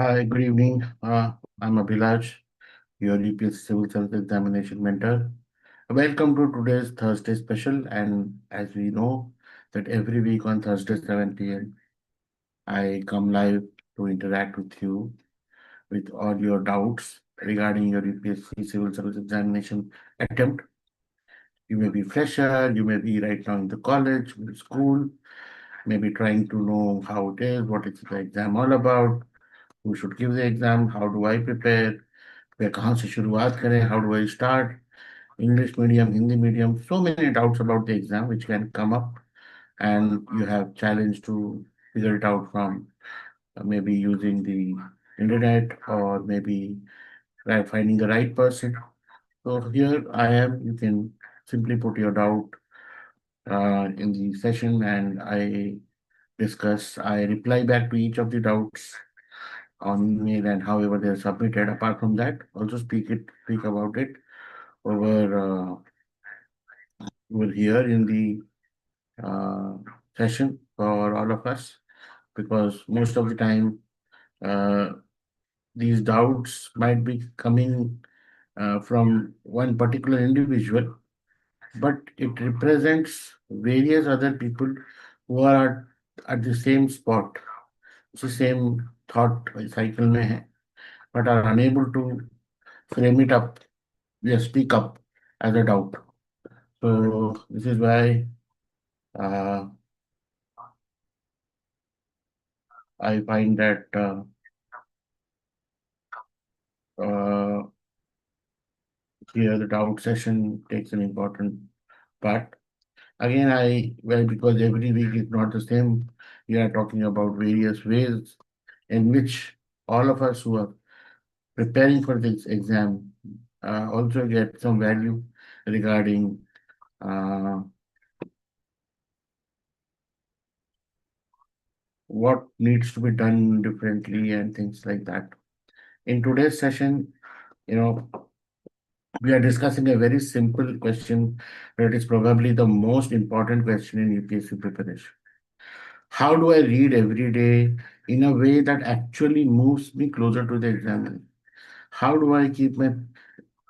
Hi, good evening. I'm Abhilaj, your UPSC Civil Service Examination mentor. Welcome to today's Thursday special. And as we know, that every week on Thursday, 7 p.m., I come live to interact with you with all your doubts regarding your UPSC Civil Service Examination attempt. You may be fresher, you may be right now in the college, school, maybe trying to know how it is, what is the exam all about, who should give the exam, how do I prepare, वे कहाँ से शुरुआत करें, how do I start, English medium, Hindi medium, so many doubts about the exam which can come up, and you have challenge to figure it out from maybe using the internet or maybe finding the right person. So here I am. You can simply put your doubt in the session, and I reply back to each of the doubts on email and however they are submitted. Apart from that, also speak about it over over here in the uh, session for all of us, because most of the time uh, these doubts might be coming from one particular individual, but it represents various other people who are at the same spot, the same thought cycle में है, but are unable to frame it up, yes, speak up as a doubt. So this is why uh, I find that uh, here the doubt session takes an important part. Again, because every week is not the same, we are talking about various ways in which all of us who are preparing for this exam also get some value regarding uh, what needs to be done differently and things like that. In today's session, you know, we are discussing a very simple question that is probably the most important question in UPSC preparation. How do I read every day in a way that actually moves me closer to the exam? How do I keep my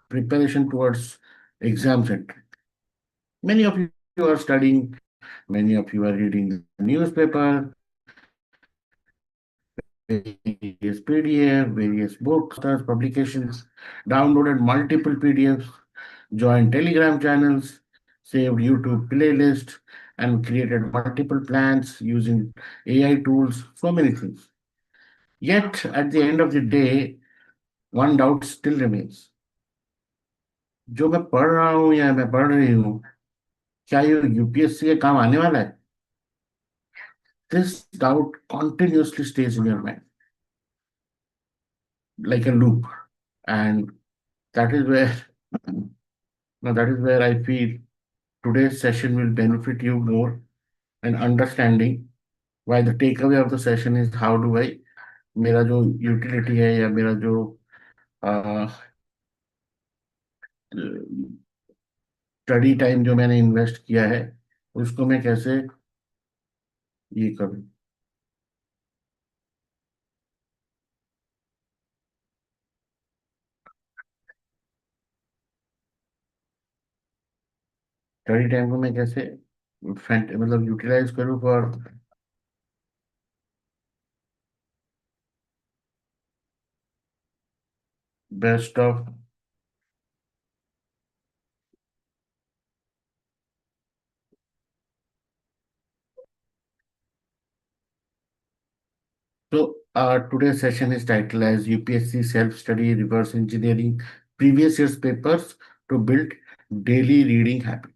preparation towards exam center? Many of you are studying, many of you are reading the newspaper, various PDF, various books, authors, publications, downloaded multiple PDFs, joined Telegram channels, saved YouTube playlists, and created multiple plans using AI tools, so many things. Yet, at the end of the day, one doubt still remains. जो मैं पढ़ रहा हूँ या मैं पढ़ रही हूँ, क्या ये यूपीएससी के काम आने वाला है? This doubt continuously stays in your mind like a loop, and that is where now that is where I feel today's session will benefit you more in understanding why the takeaway of the session is how do I मेरा जो utility है या मेरा जो study time जो मैंने invest किया है उसको मैं कैसे ये करूँ. स्टडी टाइम को मैं कैसे मतलब यूटिलाइज करूँ for best of. So today's session is titled as UPSC Self-Study Reverse Engineering Previous Year's Papers to Build Daily Reading Habit.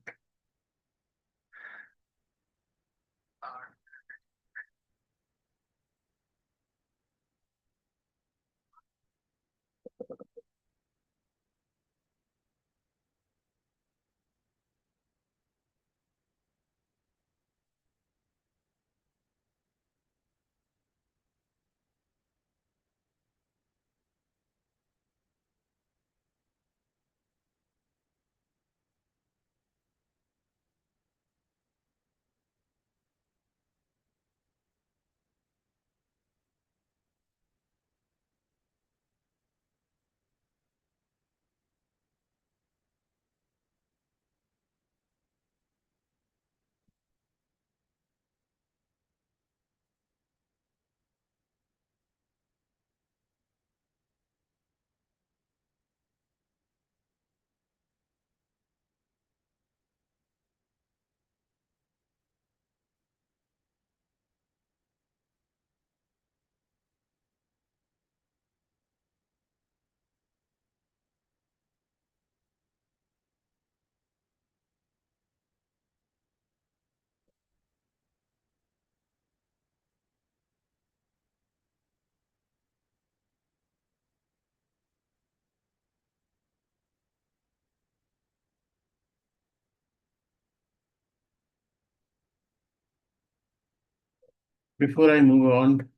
Before I move on,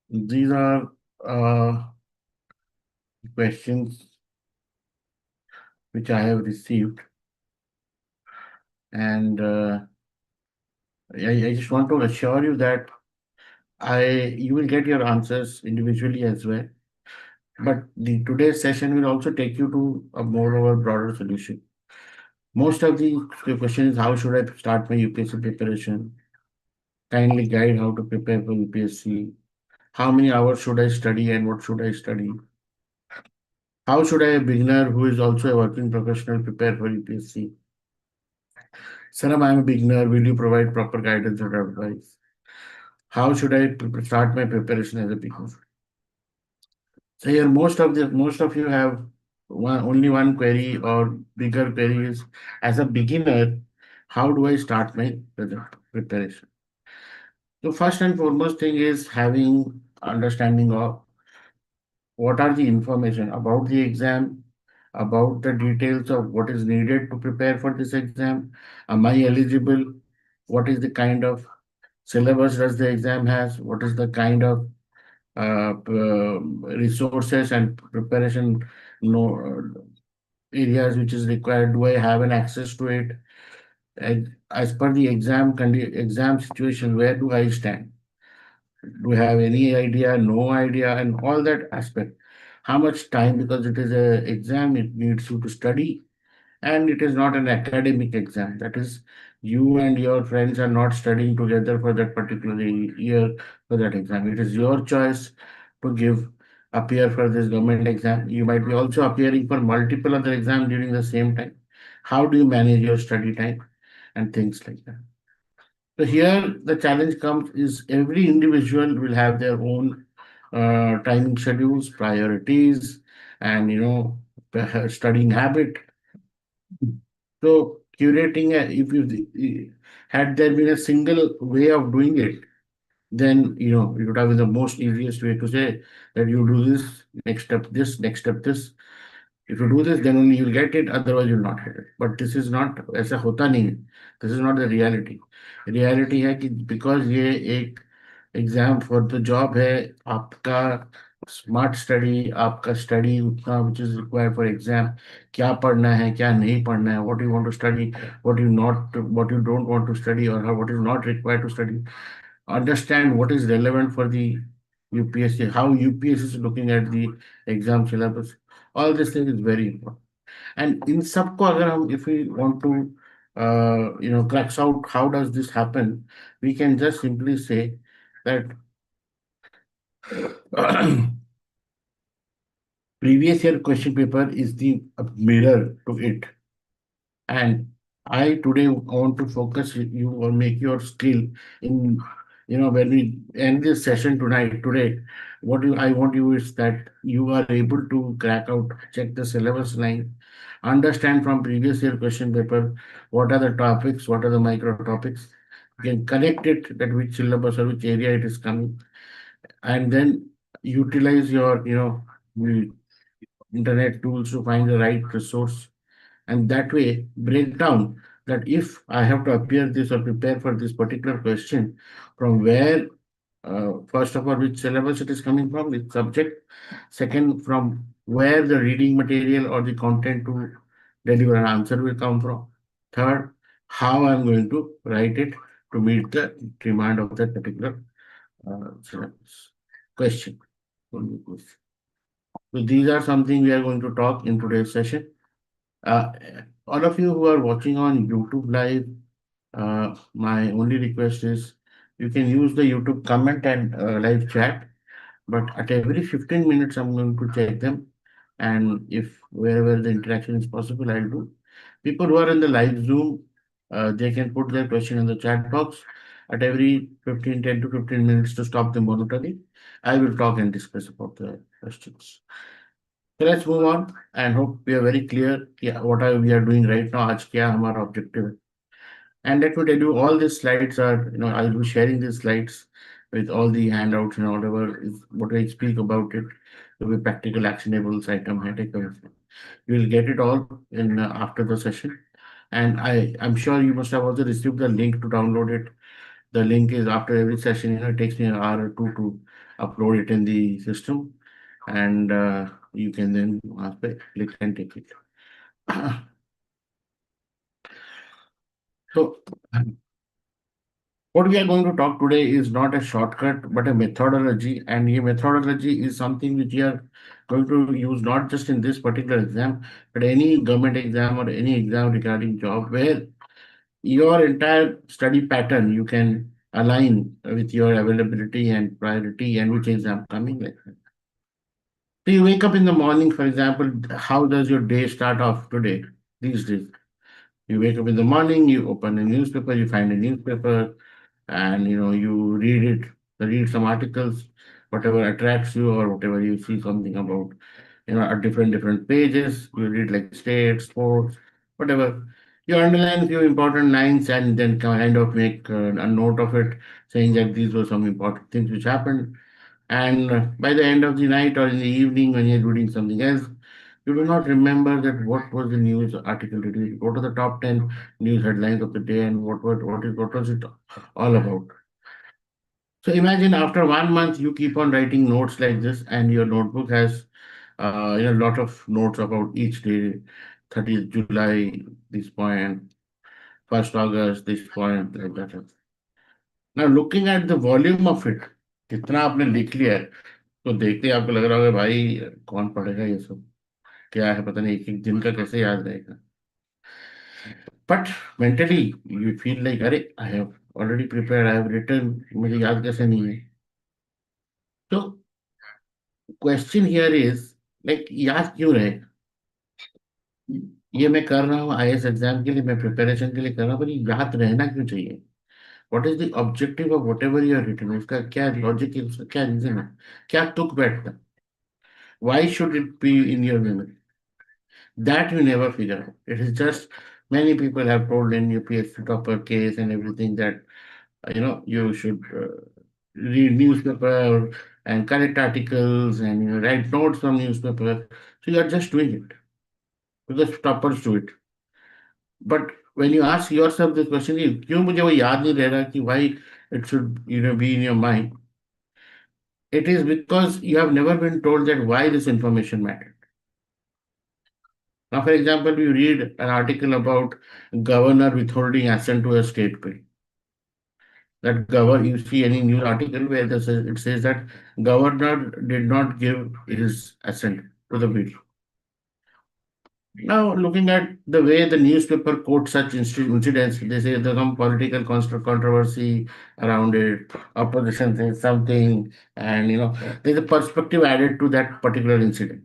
these are questions which I have received, and I just want to assure you that I you will get your answers individually as well. But the today's session will also take you to a more of a broader solution. Most of the questions: how should I start my UPSC preparation? Kindly guide how to prepare for UPSC. How many hours should I study and what should I study? How should a beginner who is also a working professional prepare for UPSC? Saram, I am a beginner. Will you provide proper guidance or advice? How should I start my preparation as a beginner? So here, most of you have only one query or bigger query is, as a beginner, how do I start my preparation? So first and foremost thing is having understanding of what are the information about the exam, about the details of what is needed to prepare for this exam. Am I eligible? What is the kind of syllabus does the exam has? What is the kind of resources and preparation areas which is required? Do I have an access to it? And as per the exam situation, where do I stand? Do you have any idea, no idea, and all that aspect? How much time? Because it is a exam, it needs you to study, and it is not an academic exam. That is, you and your friends are not studying together for that particular year for that exam. It is your choice to appear for this government exam. You might be also appearing for multiple other exams during the same time. How do you manage your study time and things like that? So here the challenge comes is every individual will have their own timing schedules, priorities, and studying habit. So curating if you had there been a single way of doing it, then it would have been the most easiest way to say that you do this, next step this. If you do this, then only you'll get it, otherwise you'll not get it. But this is not ऐसा होता नहीं है. This is not the reality. Reality है कि because ये एक exam for the job है, आपका स्मार्ट स्टडी, आपका स्टडी उतना which is required for exam, क्या पढ़ना है क्या नहीं पढ़ना है, what you want to study, what you don't want to study, और what is not required to study. Understand what is relevant for the UPSC, how UPSC is looking at the exam syllabus. All this thing is very important. And in सबको अगर हम if we want to cracks out how does this happen, we can just simply say that previous year question paper is the mirror to it. And I today want to focus you or make your skill in, when we end this session today, I want you is that you are able to crack out, check the syllabus line, understand from previous year question paper, what are the topics, what are the micro topics. You can connect it that which syllabus or which area it is coming, and then utilize your, the internet tools to find the right resource, and that way break down that if I have to appear this or prepare for this particular question, from where, first of all, which syllabus it is coming from, which subject, second, from where the reading material or the content to deliver an answer will come from, third, how I'm going to write it to meet the demand of that particular syllabus question. Only question. So these are something we are going to talk in today's session. Uh, all of you who are watching on YouTube live, my only request is you can use the YouTube comment and live chat, but at every 15 minutes, I'm going to check them. And if wherever the interaction is possible, I'll do. People who are in the live Zoom, they can put their question in the chat box at every 10 to 15 minutes to stop the monitoring. I will talk and discuss about the questions. So let's move on and hope we are very clear what are we are doing right now. आज क्या हमारा objective है. And let me tell you, all these slides are, I'll be sharing these slides with all the handouts and whatever is what I speak about it. Will be practical actionables item here. Take away. You will get it all in after the session. And I'm sure you must have also received the link to download it. The link is after every session. It takes me an hour or two to upload it in the system, and you can then click and take it. So, what we are going to talk today is not a shortcut, but a methodology. And a methodology is something which you are going to use not just in this particular exam, but any government exam or any exam regarding job, where your entire study pattern you can align with your availability and priority and which exam coming like that. So you wake up in the morning, for example, how does your day start off today, these days? You wake up in the morning, you open a newspaper, you find a newspaper, and you read it, read some articles, whatever attracts you or whatever you see something about, at different pages. You read like state, sports, whatever. You underline a few important lines and then kind of make a note of it, saying that these were some important things which happened. And by the end of the night or in the evening, when you're reading something else, you do not remember that what was the news article today. What are the top 10 news headlines of the day and what was it all about? So imagine after 1 month, you keep on writing notes like this, and your notebook has a lot of notes about each day, 30th July, this point, 1st August, this point, like that. Now looking at the volume of it, कितना आपने लिख लिया है, तो देखते ही आपको लग रहा होगा भाई कौन पढ़ेगा ये सब, क्या है पता नहीं, एक एक दिन का कैसे याद रहेगा. But mentally you feel like अरे I have already prepared, I have written, मुझे याद कैसे नहीं है. तो क्वेश्चन हियर इज लाइक याद क्यों रहे. ये मैं कर रहा हूँ आईएएस एग्जाम के लिए, मैं प्रिपरेशन के लिए कर रहा हूँ, पर ये याद रहना क्यों चाहिए. What is the objective of whatever you are written, उसका क्या लॉजिक है, उसका क्या रीजन है, क्या तुक बैठता, why should it be in your memory. That you never figure out. It is just many people have told in UPSC topper case and everything that you should read newspaper and correct articles and write notes from newspaper. So you are just doing it because toppers do it. But when you ask yourself this question, क्यों मुझे वो याद नहीं रह रहा कि why it should be in your mind. It is because you have never been told that why this information matters. Now, for example, you read an article about governor withholding assent to a state bill. That governor, you see any news article where it says that governor did not give his assent to the bill. Now, looking at the way the newspaper quotes such incidents, they say there's some political controversy around it, opposition says something, and there's a perspective added to that particular incident.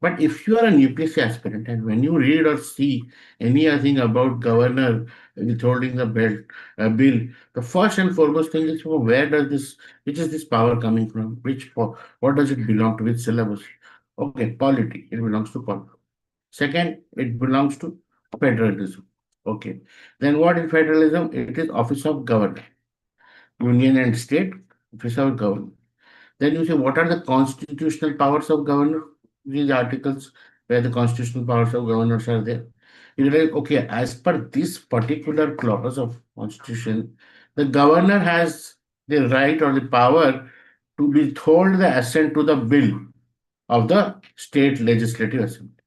But if you are an UPSC aspirant and when you read or see anything about governor withholding the bill, the first and foremost thing is, where does this, which is this power coming from? What does it belong to? Which syllabus? Okay, polity. It belongs to polity. Second, it belongs to federalism. Okay. Then what is federalism? It is office of governor. Union and state, office of governor. Then you say, what are the constitutional powers of governor? These articles where the constitutional powers of governors are there. You like, okay, as per this particular clause of constitution, the governor has the right or the power to withhold the assent to the bill of the state legislative assembly.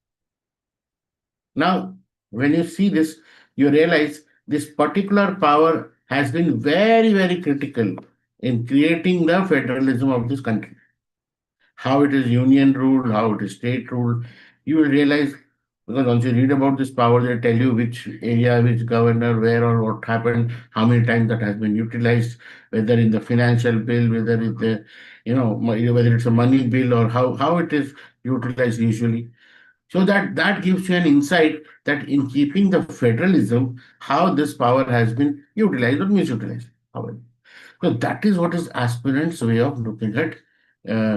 Now, when you see this, you realize this particular power has been very, very critical in creating the federalism of this country. How it is union ruled, how it is state ruled, you will realize, because once you read about this power, they tell you which area, which governor, where or what happened, how many times that has been utilized, whether in the financial bill, whether it's the, whether it's a money bill or how it is utilized usually. So that gives you an insight that in keeping the federalism, how this power has been utilized or misutilized. However. So that is what is aspirants' way of looking at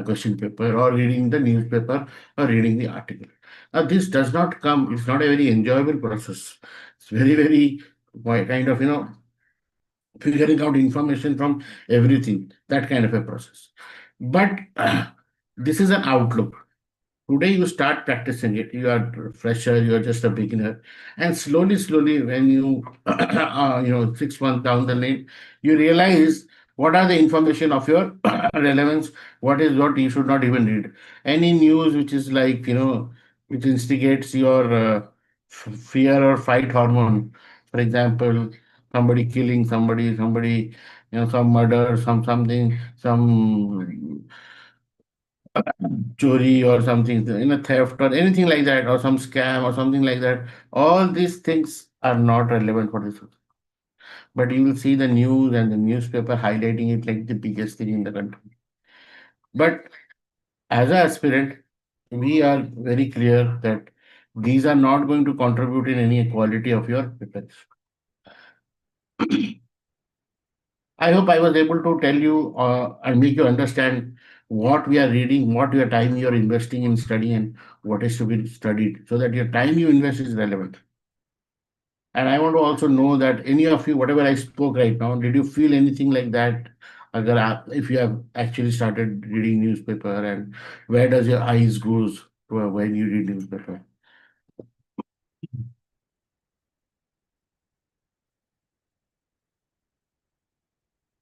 question paper or reading the newspaper or reading the article. Now, this does not come, it's not a very enjoyable process. It's very, very kind of, figuring out information from everything, that kind of a process. But this is an outlook. Today you start practicing it. You are a fresher, you are just a beginner. And slowly, slowly, when you, 6 months down the lane, you realize what are the information of your relevance, what you should not even read. Any news which is like, which instigates your fear or fight hormone. For example, somebody killing somebody, some murder, something, some chori or something, theft or anything like that, or some scam or something like that. All these things are not relevant for this. But you will see the news and the newspaper highlighting it like the biggest thing in the country. But as an aspirant, we are very clear that these are not going to contribute in any quality of your preparation. I hope I was able to tell you and make you understand what we are reading, what your time you are investing in studying, and what is to be studied, so that your time you invest is relevant. And I want to also know that any of you, whatever I spoke right now, did you feel anything like that? If you have actually started reading newspaper, and where does your eyes goes when you read newspaper?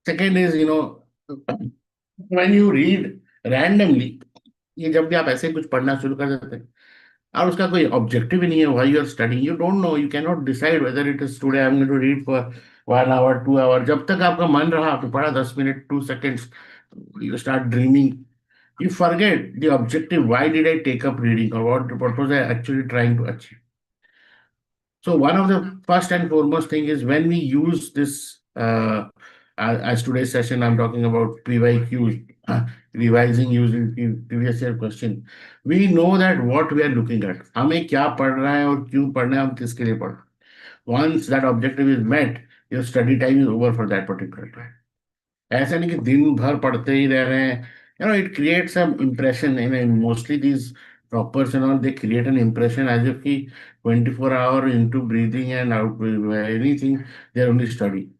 Second is, when you read randomly, ये जब भी आप ऐसे कुछ पढ़ना शुरू कर देते हैं और उसका कोई ऑब्जेक्टिव ही नहीं है, why you are studying, you don't know, you can not decide whether it is today I am going to read for 1 hour 2 hour, जब तक आपका मन रहा आपने पढ़ा 10 minute 2 seconds, you start dreaming, you forget the objective. Why did I take up reading, or what was I actually trying to achieve? So one of the first and foremost thing is when we use this, as today's session, I'm talking about PYQ, revising using previous year question. We know that what we are looking at. हमें क्या पढ़ रहा है और क्यों पढ़ना है, हम किसके लिए पढ़ रहे हैं. Once that objective is met, your study time is over for that particular time. ऐसा नहीं कि दिन भर पढ़ते ही रह रहे हैं. It creates some impression. Mostly these toppers and all, they create an impression as if he 24 hour into breathing and out anything, they're only studying.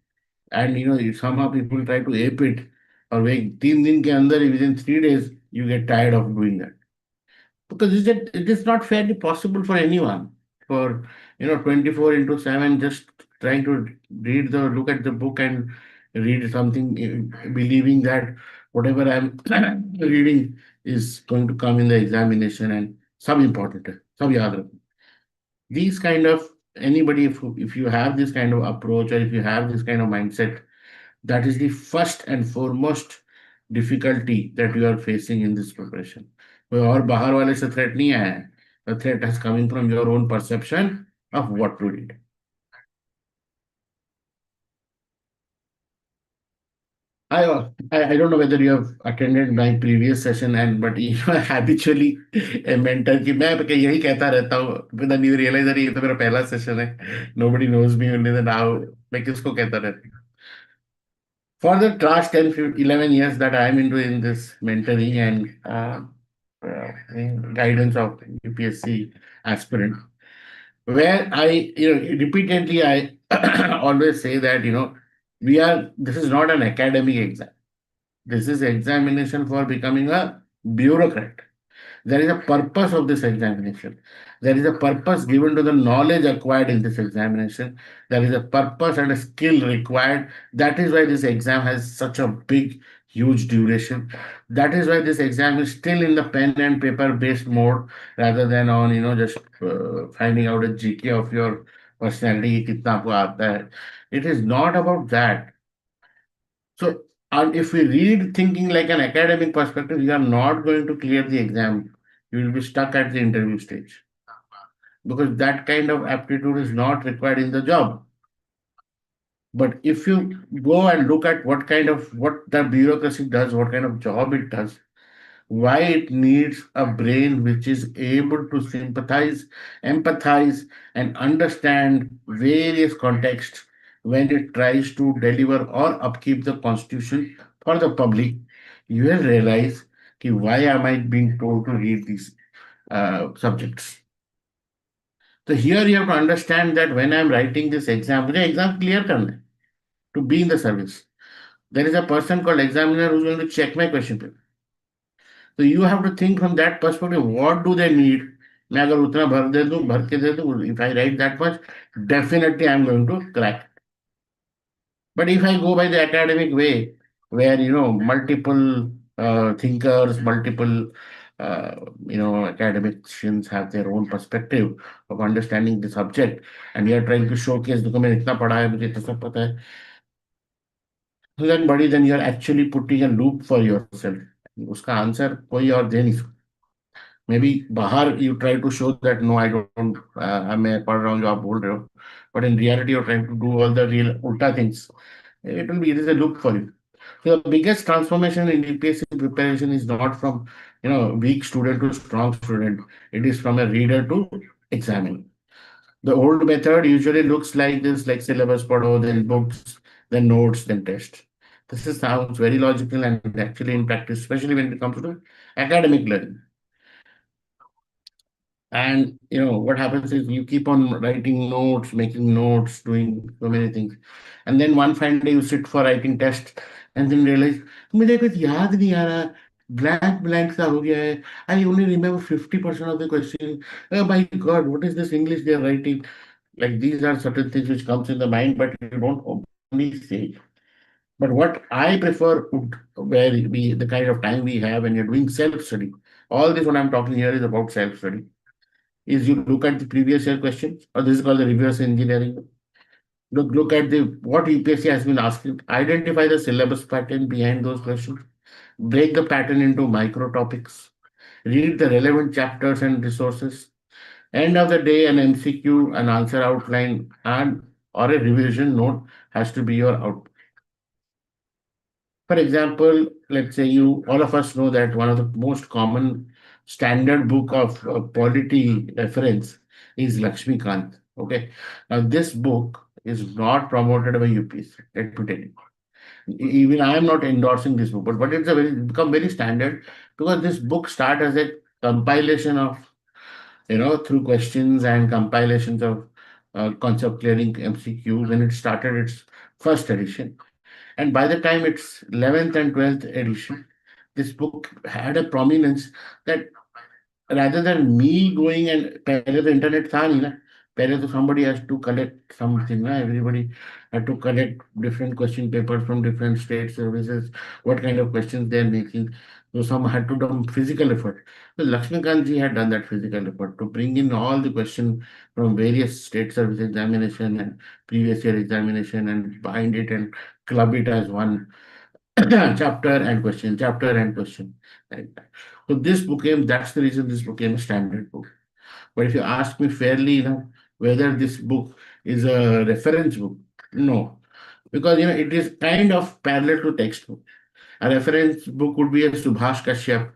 And somehow people try to ape it. और वे 3 दिन के अंदर, within 3 days, you get tired of doing that. Because it is not fairly possible for anyone for 24 into 7 just trying to look at the book and read something, believing that whatever I'm reading is going to come in the examination and some important, some yaad rakho. These kind of anybody, if you have this kind of approach, or if you have this kind of mindset, that is the first and foremost difficulty that you are facing in this preparation. कोई और बाहर वाले से threat नहीं आया है. The threat has coming from your own perception of what to read. I don't know whether you have attended my previous session, and but you are habitually a mentor कि मैं यही कहता रहता हूँ, but then you realize that ये तो मेरा पहला सेशन है. Nobody knows me only, then how मैं किसको कहता रहता हूँ. For the last 10, 11 years that I am into in this mentoring and guidance of UPSC aspirant, where repeatedly I always say that, this is not an academic exam. This is examination for becoming a bureaucrat. There is a purpose of this examination. There is a purpose given to the knowledge acquired in this examination. There is a purpose and a skill required. That is why this exam has such a big, huge duration. That is why this exam is still in the pen and paper based mode rather than on, just finding out a GK of your personality. कितना आपको आता है. It is not about that. So, and if we read thinking like an academic perspective, you are not going to clear the exam. You will be stuck at the interview stage because that kind of aptitude is not required in the job. But if you go and look at what the bureaucracy does, what kind of job it does, why it needs a brain which is able to sympathize, empathize, and understand various contexts when it tries to deliver or upkeep the constitution for the public, you will realize कि why am I being told to read these subjects. So here you have to understand that when I'm writing this exam, मुझे exam clear करना है to be in the service. There is a person called examiner who's going to check my question paper. So you have to think from that perspective, what do they need? मैं अगर उतना भर दे दूं, भर के दे दूं, if I write that much, definitely I'm going to crack. But if I go by the academic way, where multiple thinkers, multiple uh, academicians have their own perspective of understanding the subject, and you are trying to showcase, देखो मैंने इतना पढ़ा है, मुझे इतना सब पता है. So then, buddy, then you are actually putting a loop for yourself. उसका आंसर कोई और दे नहीं सकता. Maybe बाहर you try to show that no, I don't, मैं पढ़ रहा हूँ जो आप बोल रहे हो, but in reality you're trying to do all the real ulta things. It is a loop for you. So the biggest transformation in UPSC preparation is not from weak student to strong student. It is from a reader to examiner. The old method usually looks like this, like syllabus पढ़ो, then books, then notes, then test. This is sounds very logical and actually in practice, especially when it comes to academic learning. And what happens is you keep on writing notes, making notes, doing so many things. And then one fine day you sit for writing test and then realize, मुझे कुछ याद नहीं आ रहा, blank blank सा हो गया है. I only remember 50% of the question. Oh my God, what is this English they are writing? Like these are certain things which comes in the mind, but you don't openly say. But what I prefer, where we the kind of time we have when you're doing self-study. All this what I'm talking here is about self-study is you look at the previous year questions, or this is called the reverse engineering. Look at the what UPSC has been asking. Identify the syllabus pattern behind those questions. Break the pattern into micro topics. Read the relevant chapters and resources. End of the day, an MCQ, an answer outline, and or a revision note has to be your output. For example, let's say all of us know that one of the most common standard book of polity reference is Lakshmikant. Okay. Now, this book is not promoted by UPSC. Let me tell you. Even I am not endorsing this book, but it's become very standard because this book starts as a compilation of, through questions and compilations of concept clearing MCQs when it started its first edition. And by the time it's 11th and 12th edition, this book had a prominence that rather than me going and पहले तो internet था नहीं ना, पहले तो somebody has to collect something ना, everybody had to collect different question papers from different state services, what kind of questions they are making. So some had to do physical effort. So Lakshmikant ji had done that physical effort to bring in all the questions from various state service examination and previous year examination and bind it and club it as one chapter and question. Like that. So that's the reason this became a standard book. But if you ask me fairly, whether this book is a reference book, no. Because, it is kind of parallel to textbook. A reference book would be a Subhash Kashyap,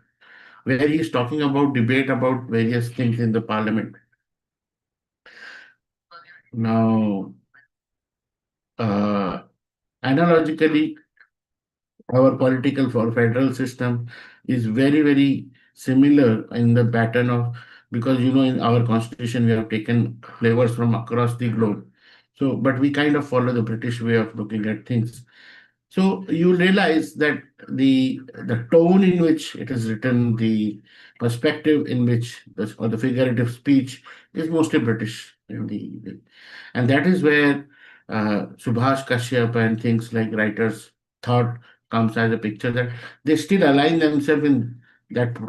where he is talking about debate about various things in the parliament. Now, uh, analogically, our political for federal system is very very similar in the pattern of because in our constitution we have taken flavors from across the globe, so but we kind of follow the British way of looking at things. So you realize that the tone in which it is written, the perspective in which or the figurative speech is mostly British in and that is where Subhash Kashyap and things like writers thought comes as a picture that they still align themselves in that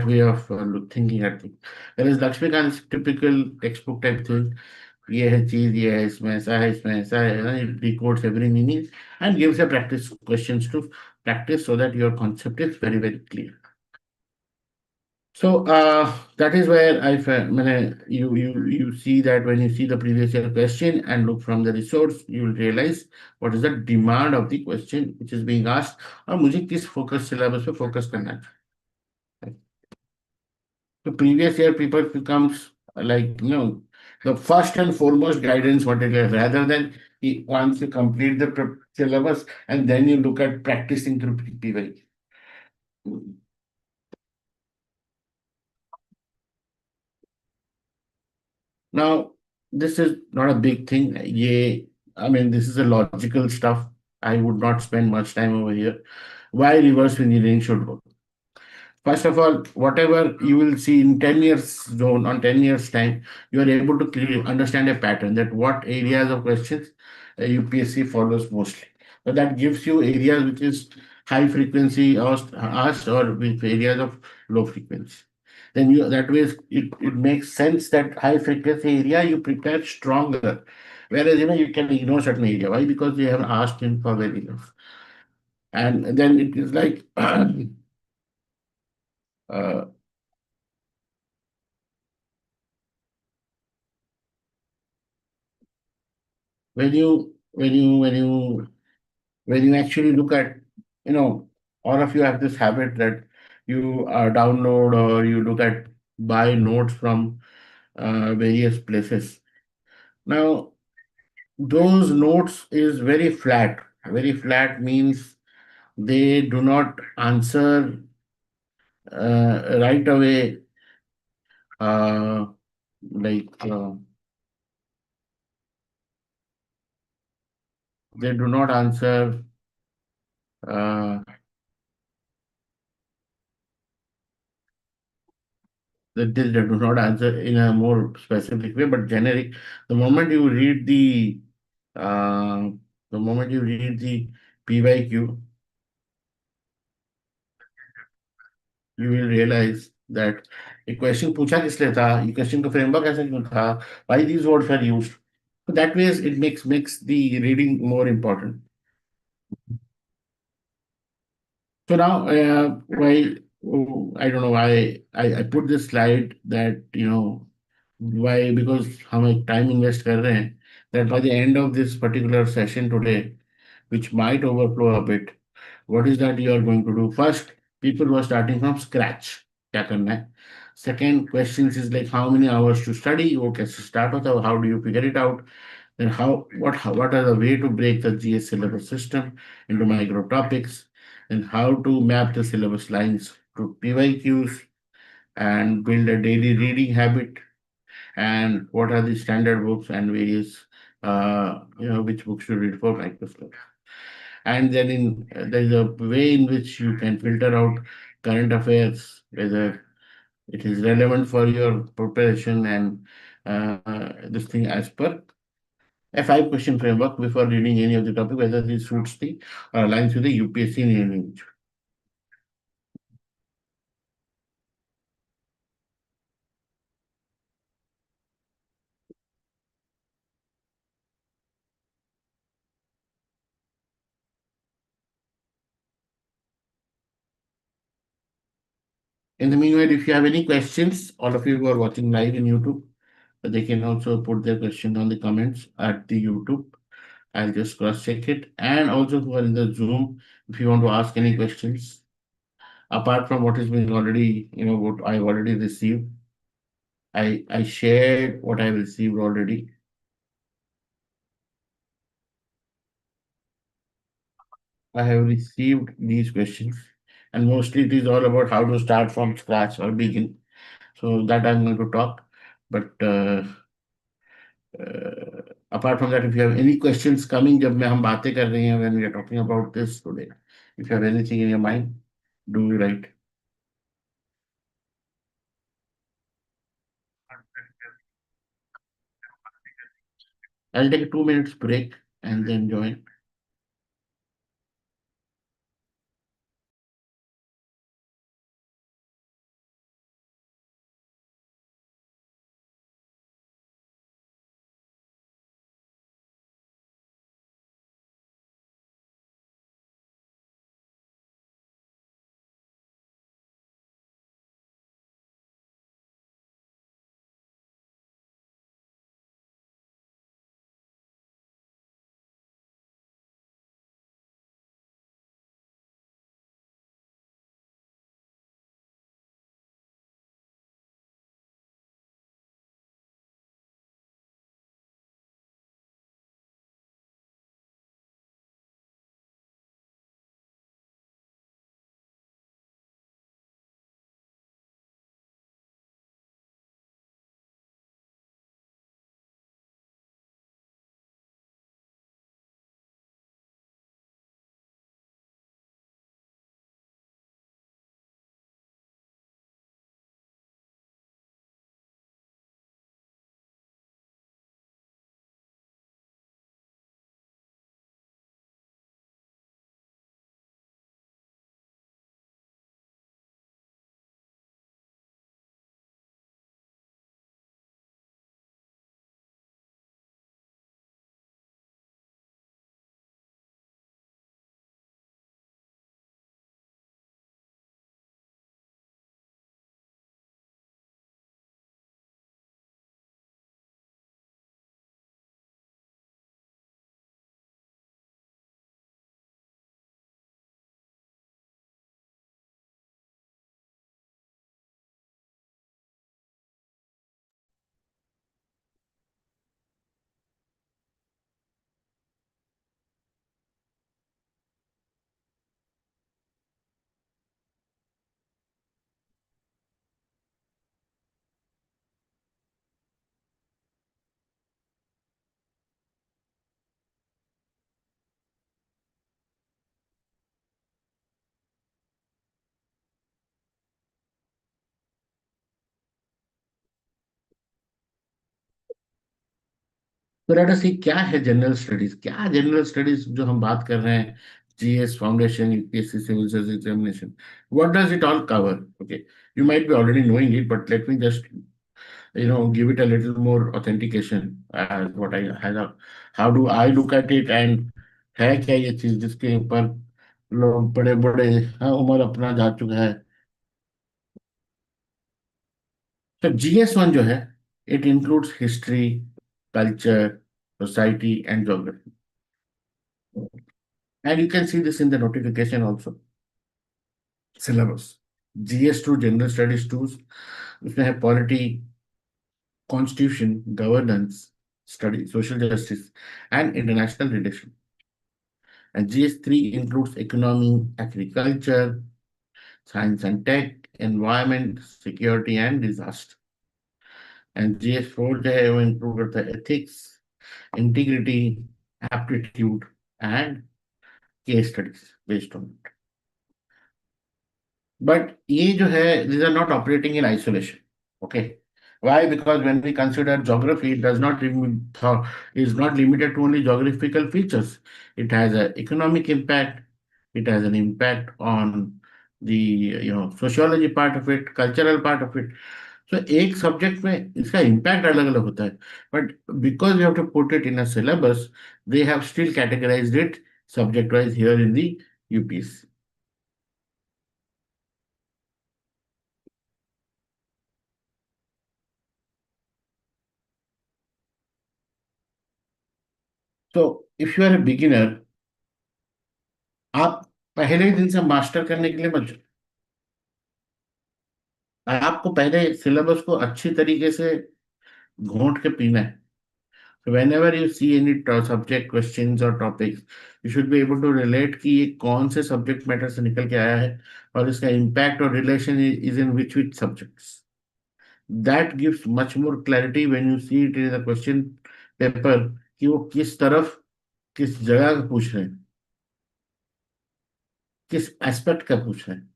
way of thinking at things. Whereas Lakshmikant's typical textbook type thing, ये है चीज ये है इसमें ऐसा है ना, it decodes every meaning and gives a practice questions to practice so that your concept is very very clear. So that is where you see that when you see the previous year question and look from the resource, you will realize what is the demand of the question which is being asked और मुझे किस focus syllabus पे focus करना है. The previous year paper becomes like the first and foremost guidance material rather than once you complete the syllabus and then you look at practicing through PPY. Now, this is not a big thing. Yeah, I mean, this is a logical stuff. I would not spend much time over here. Why reverse engineering should work? First of all, whatever you will see in 10 years zone, on 10 years time, you are able to understand a pattern that what areas of questions UPSC follows mostly. So that gives you areas which is high frequency asked or with areas of low frequency. Then you that way it makes sense that high frequency area you prepare stronger. Whereas you can ignore certain area. Why? Because you haven't asked him for very enough. And then it is like uh, when you actually look at, you know, all of you have this habit that you download or you look at buy notes from various places. Now, those notes is very flat. Very flat means they do not answer right away. Uh, like they do not answer. Uh, they do not answer in a more specific way, but generic. The moment you read uh, the moment you read the PYQ, you will realize that a question पूछा किस लिए था, ये question का framework ऐसा क्यों था, why these words are used. So that ways it makes the reading more important. So now, I don't know why I put this slide that, why, because हम एक time invest कर रहे हैं, that by the end of this particular session today, which might overflow a bit, what is that you are going to do? First, people who are starting from scratch, क्या करना है? Second questions is like how many hours to study, वो कैसे start होता है, how do you figure it out? Then what are the way to break the GS syllabus system into micro topics, and how to map the syllabus lines to PYQs and build a daily reading habit, and what are the standard books and various which books to read for microscope. And then there is a way in which you can filter out current affairs, whether it is relevant for your preparation, and this thing as per a five-question framework before reading any of the topic, whether this suits the or aligns with the UPSC in any which. In the meanwhile, if you have any questions, all of you who are watching live in YouTube, they can also put their question on the comments at the YouTube. I'll just cross-check it. And also who are in the Zoom, if you want to ask any questions, apart from what has been already, what I've already received, I shared what I received already. I have received these questions, and mostly it is all about how to start from scratch or begin. So that I'm going to talk. But apart from that, if you have any questions coming, जब मैं हम बातें कर रहे हैं, when we are talking about this today, if you have anything in your mind, do write. I'll take a 2 minutes break and then join. तो let us see क्या है जनरल स्टडीज, क्या जनरल स्टडीज जो हम बात कर रहे हैं, GS foundation, UPSC civil service examination, what does it all cover? Okay, you might be already knowing it, but let me just give it a little more authentication as what I had how do I look at it, and है क्या ये चीज जिसके ऊपर लोग बड़े बड़े, हाँ, उम्र अपना जा चुका है। तो जीएस 1 जो है, it includes history, culture, society and geography, and you can see this in the notification also, syllabus. GS 2 general studies 2, उसमें है polity, constitution, governance study, social justice and international relation. And GS3 includes economy, agriculture, science and tech, environment, security and disaster. And GS4 जो है वो include करता है ethics, integrity, aptitude and case studies based on it. But ये जो है, these are not operating in isolation. Okay. Why? Because when we consider geography, it does not is not limited to only geographical features. It has an economic impact. It has an impact on the sociology part of it, cultural part of it. So एक subject में इसका impact अलग अलग होता है, but because we have to put it in a syllabus, they have still categorised it subject wise here in the UPSC. तो if you are a beginner, आप पहले ही दिन से मास्टर करने के लिए मत जाओ। आपको पहले सिलेबस को अच्छी तरीके से घोंट के पीना है। So whenever you see any subject questions or topics, you should be able to relate कि ये कौन से सब्जेक्ट मैटर से निकल के आया है और इसका इम्पैक्ट और relation is in which subjects. That gives much more clarity when you see it in the question paper, कि वो किस तरफ, किस जगह का पूछ रहे हैं, किस एस्पेक्ट का पूछ रहे हैं।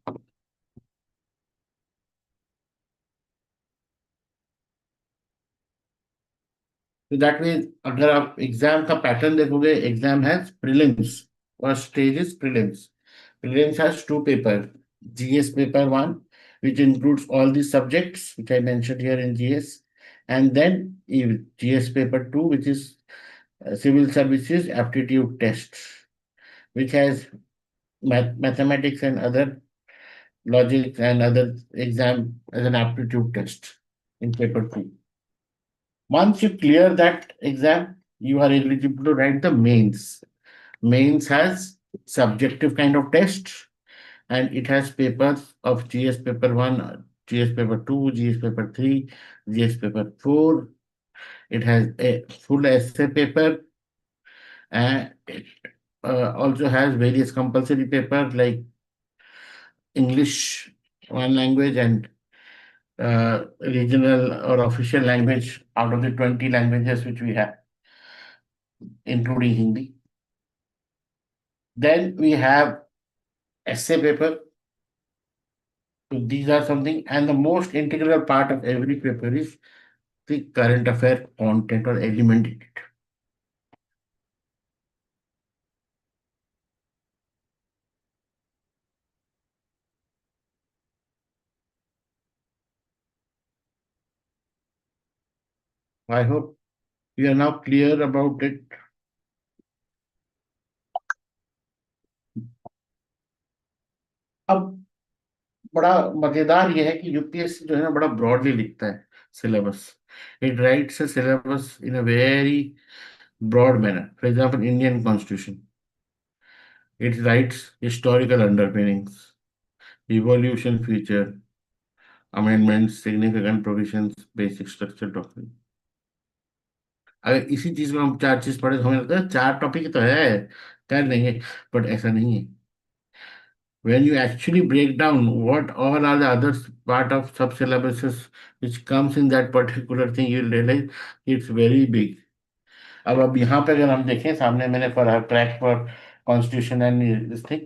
तो दैट मीन अगर आप एग्जाम का पैटर्न देखोगे, exam has prelims, first stage is prelims. Prelims has two papers, GS paper 1, which includes all the subjects which I mentioned here in GS, and then GS paper 2, which is civil services aptitude tests, which has mathematics and other logic and other exam as an aptitude test in paper 2. Once you clear that exam, you are eligible to write the mains. Mains has subjective kind of tests, and it has papers of GS paper 1, GS paper 2, GS paper 3, GS paper 4. It has a full essay paper, and it also has various compulsory papers like English, one language, and regional or official language out of the 20 languages which we have, including Hindi. Then we have essay paper. So these are something, and the most integral part of every paper is the current affair content or element in it. I hope we are now clear about it. अब बड़ा मजेदार यह है कि UPSC जो है ना, बड़ा ब्रॉडली लिखता है syllabus. It rights a syllabus in a very broad manner. For example, Indian Constitution. It writes historical underpinnings, evolution feature, amendments, significant provisions, basic structure doctrine. अगर इसी चीज में हम चार चीज पढ़े तो हमें लगता है चार टॉपिक तो है, कर लेंगे, बट ऐसा नहीं है। When you actually break down what all are the other part of sub syllabuses which comes in that particular thing, you'll realize it's very big. अब यहाँ पे अगर हम देखें, सामने मैंने पढ़ा track for constitution and this thing.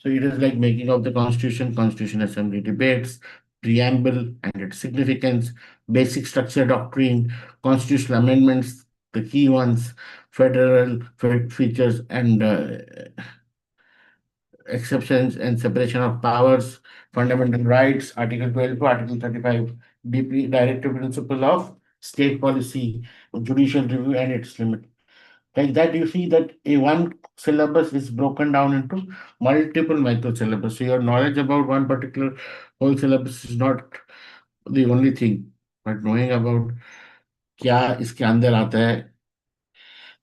So it is like making of the constitution, constitution assembly debates, preamble and its significance, basic structure doctrine, constitutional amendments, the key ones, federal features and exceptions and separation of powers, fundamental rights, Article 12 to Article 35, DP, Directive Principle of State Policy, Judicial Review and its limit. Like that, you see that a one syllabus is broken down into multiple micro syllabus. So your knowledge about one particular whole syllabus is not the only thing, but knowing about क्या इसके अंदर आता है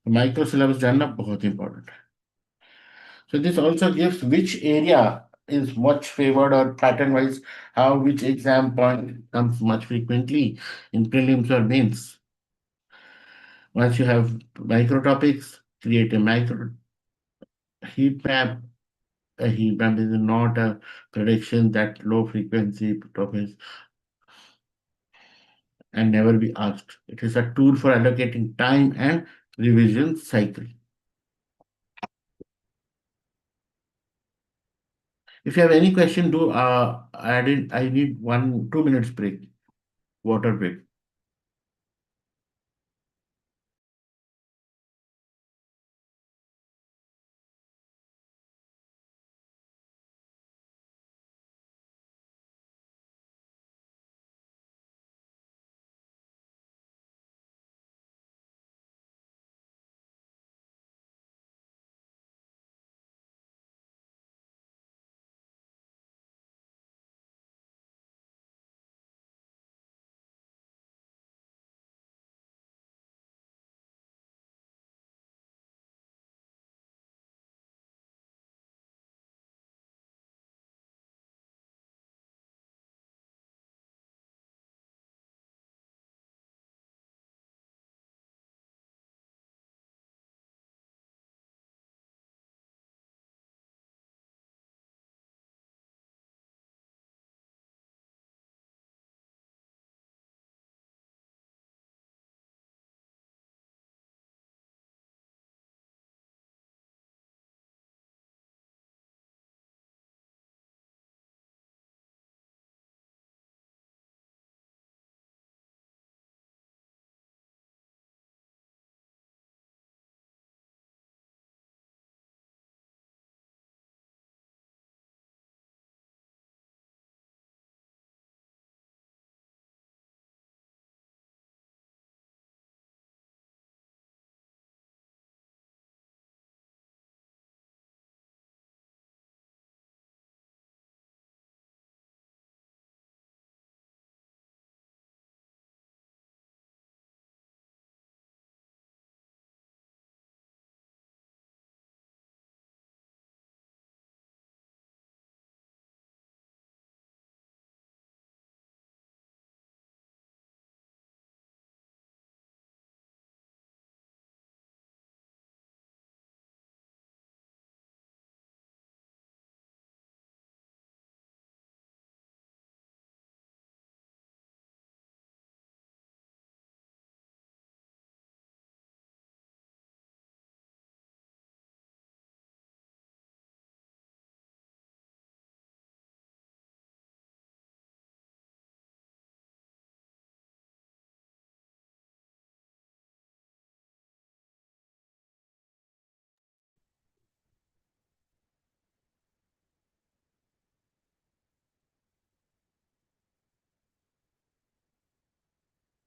micro syllabus जानना बहुत important है. So this also gives which area is much favored or pattern wise, how which exam point comes much frequently in prelims or mains. Once you have micro topics, create a micro heat map. A heat map is not a prediction that low frequency topics and never be asked. It is a tool for allocating time and revision cycle. If you have any question, do add in. I need 1 2 minutes break, water break.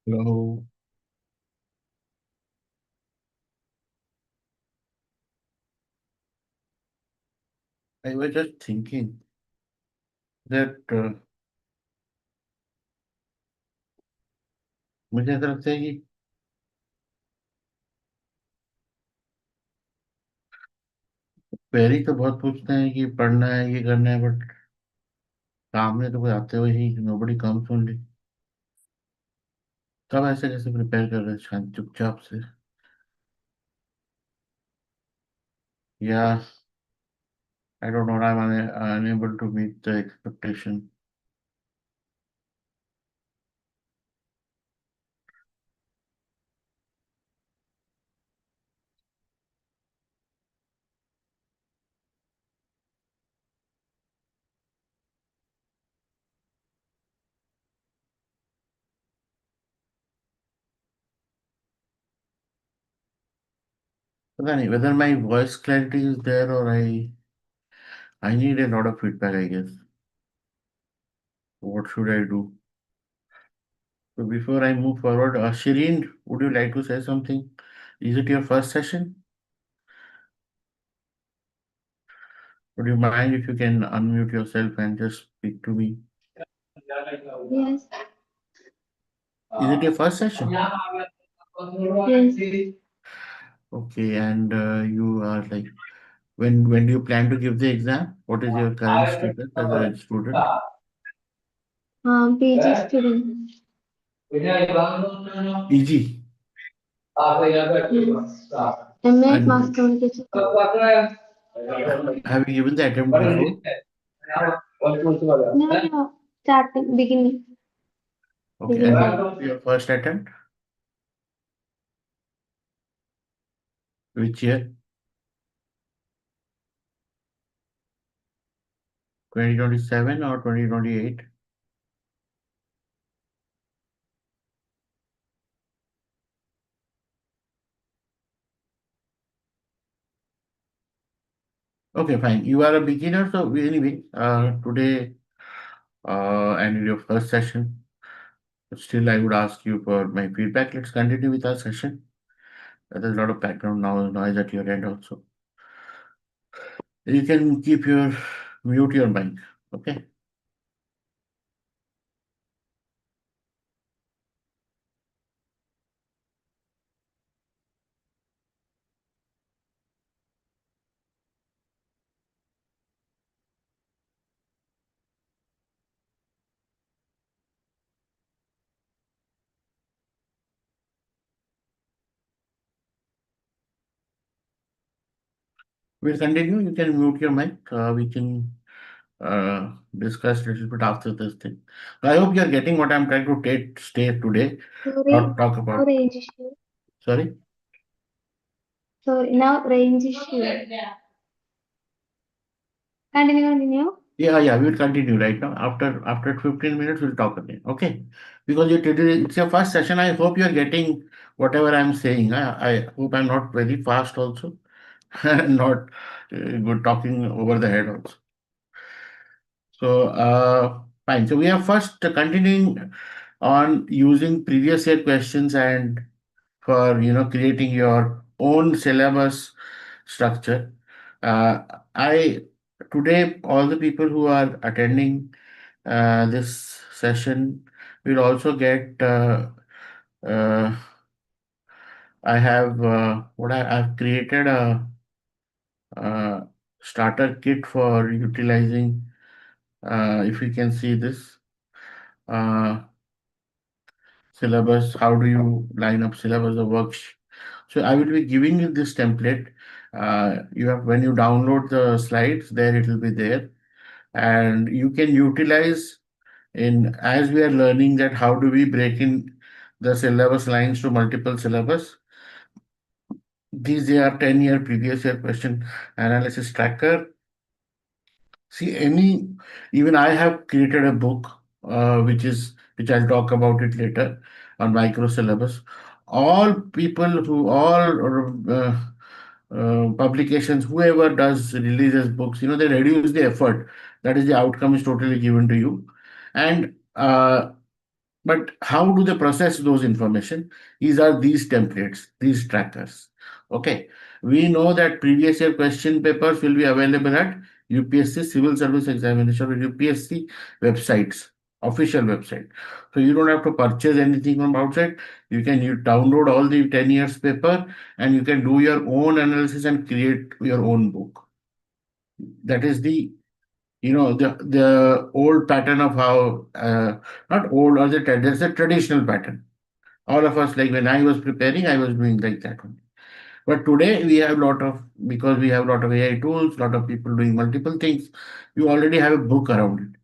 So I was just thinking that मुझे ऐसा लगता है कि query तो बहुत पूछते हैं कि पढ़ना है ये करना है बट सामने तो कोई आते हुए ही नोबडी कम्स ओनली. तब ऐसे कैसे प्रिपेयर कर रहे हैं शांत चुपचाप से, या I don't know, I am unable to meet the expectation. पता नहीं whether my voice clarity is there or I need a lot of feedback, I guess. What should I do? So before I move forward, Shireen, would you like to say something? Is it your first session? Would you mind if you can unmute yourself and just speak to me? Yes, Is it your first session? yes. Okay, and you are like, when do you plan to give the exam? What is your current status as a student? PG student. EG. Yes. MA Mass And Communication. have you given the attempt before? No, no. Starting, beginning, Okay, and this beginning. will be your first attempt? Which year? 2027 or 2028? Okay, fine. You are a beginner, so anyway, today, and your first session, but still I would ask you for my feedback. Let's continue with our session. There's a lot of background noise at your end also. You can keep your mute your mic. Okay. We'll continue. You can mute your mic. We can discuss a little bit after this thing. I hope you're getting what I'm trying to state today. Sorry, Not talk now about. range issue. Sorry. Sorry, now range issue. Continue, continue. Yeah, we'll continue right now. After 15 minutes, we'll talk again. Okay. Because it's your first session. I hope you're getting whatever I'm saying. I hope I'm not very fast also. And not good talking over the head also. So, fine. So we are first continuing on using previous year questions and for creating your own syllabus structure. Uh, I Today all the people who are attending this session will also get. Uh, I have I've created a starter kit for utilizing. If you can see this. Uh, Syllabus, how do you line up syllabus or worksheet. So I will be giving you this template. You have when you download the slides, there it will be there, and you can utilize in as we are learning that how do we break in the syllabus lines to multiple syllabus. These are 10-year previous year question analysis tracker. See, even I have created a book, which I'll talk about it later on micro syllabus. All publications, whoever does releases books, they reduce the effort. That is the outcome is totally given to you. And but how do they process those information? These are these templates, these trackers. Okay. We know that previous year question papers will be available at UPSC Civil Service Examination or UPSC websites, official website. So you don't have to purchase anything from outside. You download all the 10 years paper and you can do your own analysis and create your own book. That is the old pattern of how not old or there's a traditional pattern. All of us, like when I was preparing, I was doing like that only. But today we have because we have a lot of AI tools, lot of people doing multiple things. You already have a book around it.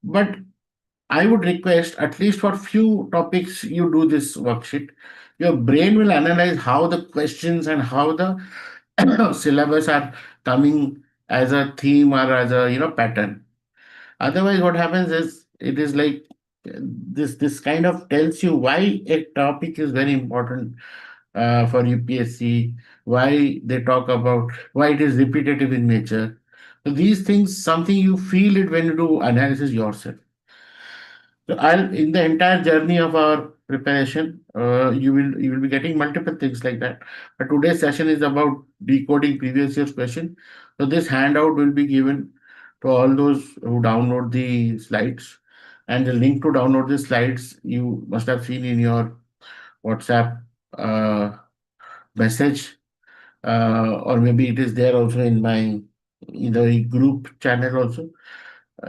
But I would request at least for few topics you do this worksheet. Your brain will analyze how the questions and how the syllabus are coming as a theme or as a pattern. Otherwise, what happens is it is like this kind of tells you why a topic is very important for UPSC, why they talk about why it is repetitive in nature. So these things, something you feel it when you do analysis yourself. So I'll in the entire journey of our preparation, you will be getting multiple things like that. But today's session is about decoding previous year's question. So this handout will be given to all those who download the slides, and the link to download the slides you must have seen in your WhatsApp message, or maybe it is there also in my group channel also.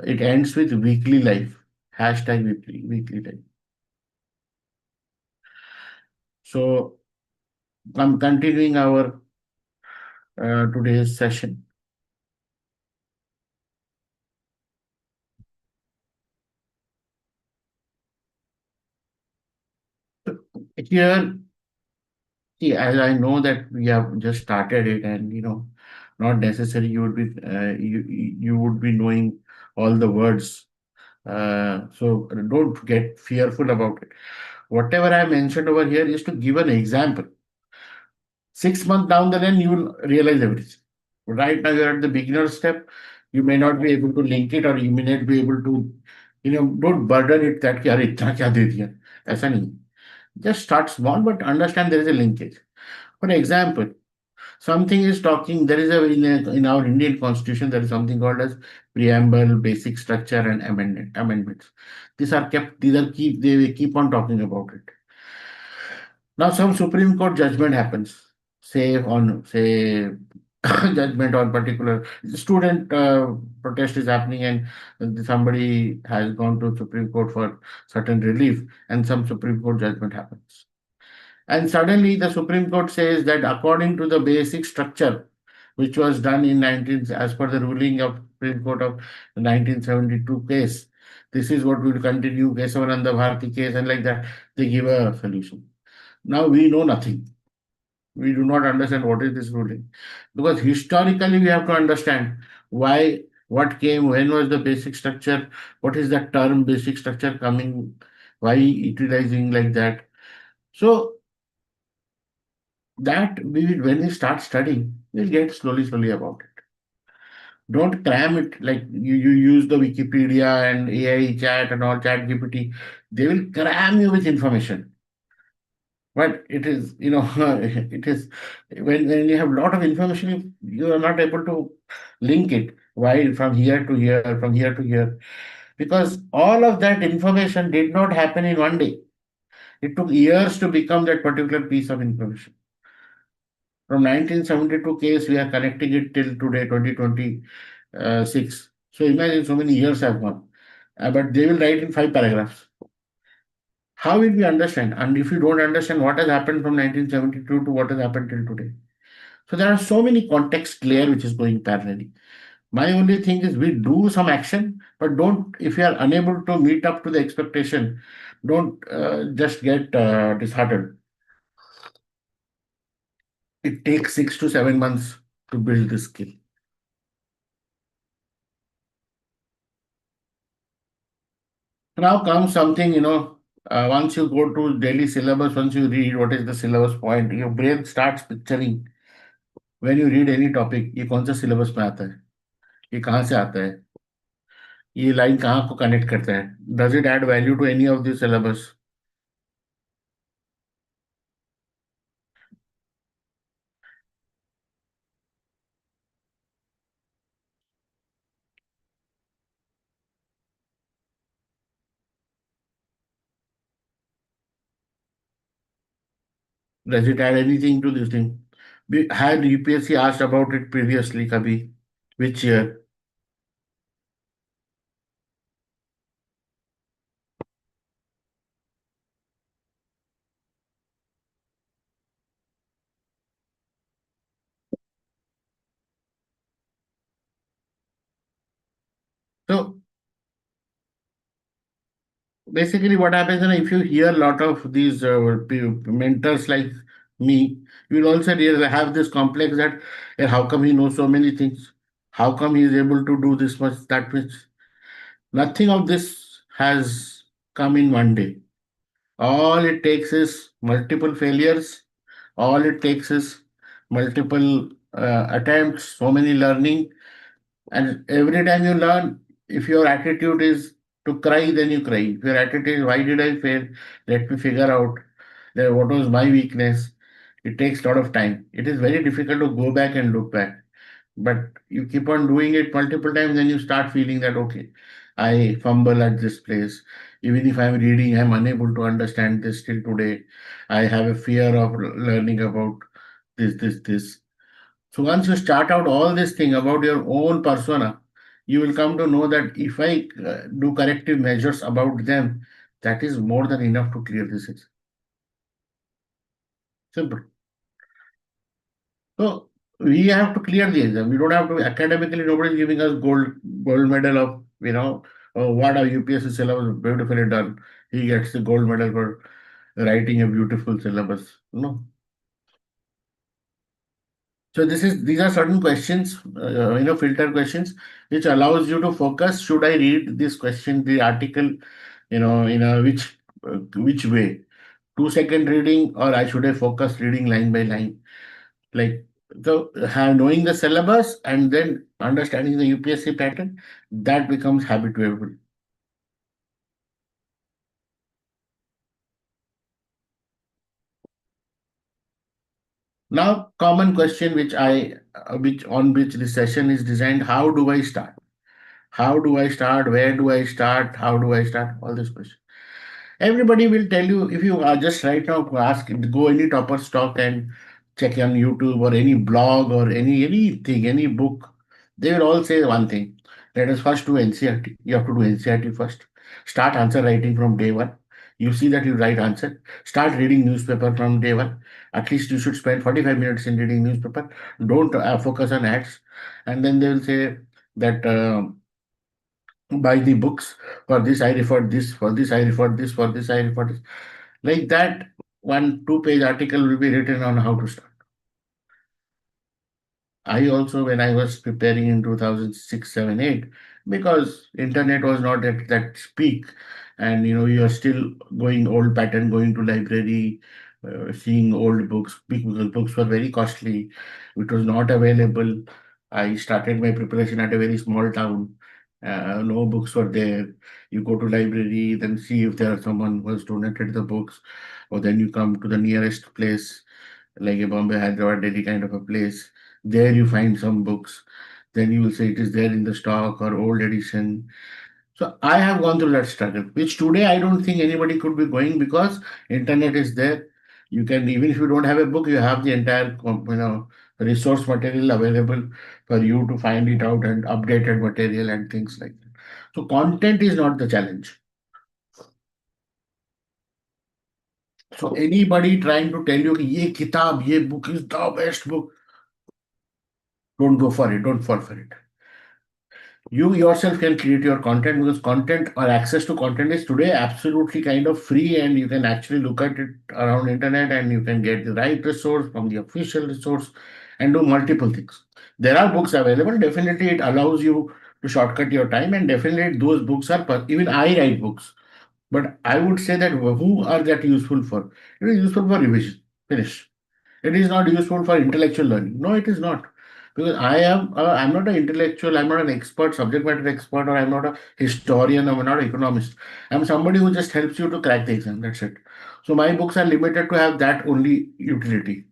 It ends with weekly life hashtag weekly life. So I'm continuing our today's session. Here, see, as I know that we have just started it, and not necessary you would be knowing all the words. So don't get fearful about it. Whatever I mentioned over here is to give an example. 6 months down the line, you will realize everything. Right now, you're at the beginner step. You may not be able to link it, or you may not be able to, don't burden it that, कि अरे इतना क्या दे दिया. ऐसा नहीं. Just start small, but understand there is a linkage. For example, something is talking, there is in our Indian constitution, there is something called as preamble, basic structure, and amendments. These are keep, they keep on talking about it. Now, some Supreme Court judgment happens, say judgment on particular student protest is happening, and somebody has gone to Supreme Court for certain relief, and some Supreme Court judgment happens. And suddenly the Supreme Court says that according to the basic structure, which was done in 19, as per the ruling of Supreme Court of 1972 case, this is what will continue, Kesavananda Bharati case, and like that, they give a solution. Now we know nothing. We do not understand what is this ruling. Because historically we have to understand why, what came, when was the basic structure, what is the term basic structure coming, why utilizing like that. So that when we start studying, we'll get slowly about it. Don't cram it like you use the Wikipedia and AI chat and all chat GPT. They will cram you with information. But it is, it is when you have a lot of information, you are not able to link it. Why from here to here, from here to here? Because all of that information did not happen in one day. It took years to become that particular piece of information. From 1972 case, we are connecting it till today, 2026. So imagine so many years have gone. But they will write in 5 paragraphs. How will we understand? And if you don't understand what has happened from 1972 to what has happened till today. So there are so many context layer which is going parallelly. My only thing is we do some action, but don't, if you are unable to meet up to the expectation, don't just get disheartened. It takes 6 to 7 months to build this skill. Now comes something, once you go to daily syllabus, once you read what is the syllabus point, your brain starts picturing when you read any topic, ये कौन सा syllabus में आता है, ये कहाँ से आता है, ये लाइन कहाँ को कनेक्ट करता है, does it add value to any of the syllabus? Does it add anything to this thing? Had UPSC asked about it previously, Kabhi? Which year? So basically what happens, if you hear a lot of these mentors like me, you will also have this complex that how come he knows so many things, how come he is able to do this much, that much. Nothing of this has come in one day. All it takes is multiple failures, All it takes is multiple attempts, so many learning, and every time you learn, if your attitude is to cry, then you cry. If your attitude is, why did I fail? Let me figure out that what was my weakness. It takes a lot of time. It is very difficult to go back and look back. But you keep on doing it multiple times, then you start feeling that, okay, I fumble at this place. Even if I'm reading, I'm unable to understand this till today. I have a fear of learning about this. So once you start out all this thing about your own persona, you will come to know that if I do corrective measures about them, that is more than enough to clear this exam. Simple. So we have to clear the exam. We don't have to academically. Nobody is giving us gold medal of what a UPSC syllabus beautifully done. He gets the gold medal for writing a beautiful syllabus. No. So these are certain questions, filter questions, which allows you to focus. Should I read this question, the article, in a which way? 2 second reading, or I should I focus reading line by line? Like so, have knowing the syllabus and then understanding the UPSC pattern, that becomes habituable. Now, common question which on which this session is designed: how do I start? How do I start? Where do I start? How do I start? All these questions. Everybody will tell you if you are just right now ask go any topper stock and check on YouTube or any blog or anything, any book, they will all say one thing. Let us first do NCRT. You have to do NCRT first. Start answer writing from day one. You see that you write answer. Start reading newspaper from day one. At least you should spend 45 minutes in reading newspaper. Don't focus on ads. And then they will say that buy the books. For this I refer this, for this I refer this, for this I refer this. Like that, one 2 page article will be written on how to start. I also, when I was preparing in 2006, 7, 8, because internet was not at that peak, and you are still going old pattern, going to library, seeing old books, because books were very costly. It was not available. I started my preparation at a very small town. No books were there. You go to library, then see if there are someone who has donated the books, or then you come to the nearest place like a Bombay, Hyderabad, Delhi kind of a place. There you find some books. Then you will say it is there in the stock or old edition. So I have gone through that struggle, which today I don't think anybody could be going because internet is there. You can even if you don't have a book, you have the entire resource material available for you to find it out and updated material and things like that. So content is not the challenge. So anybody trying to tell you कि ये किताब, ये book is the best book, don't go for it. Don't fall for it. You yourself can create your content because content or access to content is today absolutely kind of free, and you can actually look at it around internet and you can get the right resource from the official resource and do multiple things. There are books available. Definitely, it allows you to shortcut your time, and definitely those books are even I write books. But I would say that who are that useful for? It is useful for revision. Finish. It is not useful for intellectual learning. No, it is not. Because I'm not an intellectual, I'm not an expert, subject matter expert, or I'm not a historian, I'm not an economist. I'm somebody who just helps you to crack the exam. That's it. So my books are limited to have that only utility.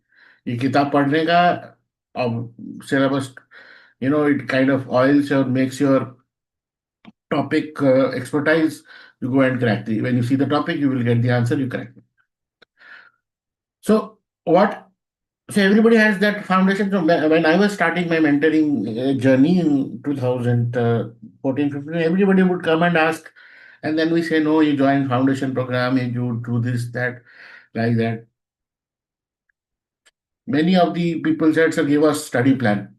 ये किताब पढ़ने का syllabus, it kind of oils or makes your topic expertise. You go and crack the. When you see the topic, you will get the answer. You crack it. So what So everybody has that foundation. So when I was starting my mentoring journey in 2014, 15, everybody would come and ask, and then we say, no, you join foundation program, you do this, that, like that. Many of the people said, so give us study plan.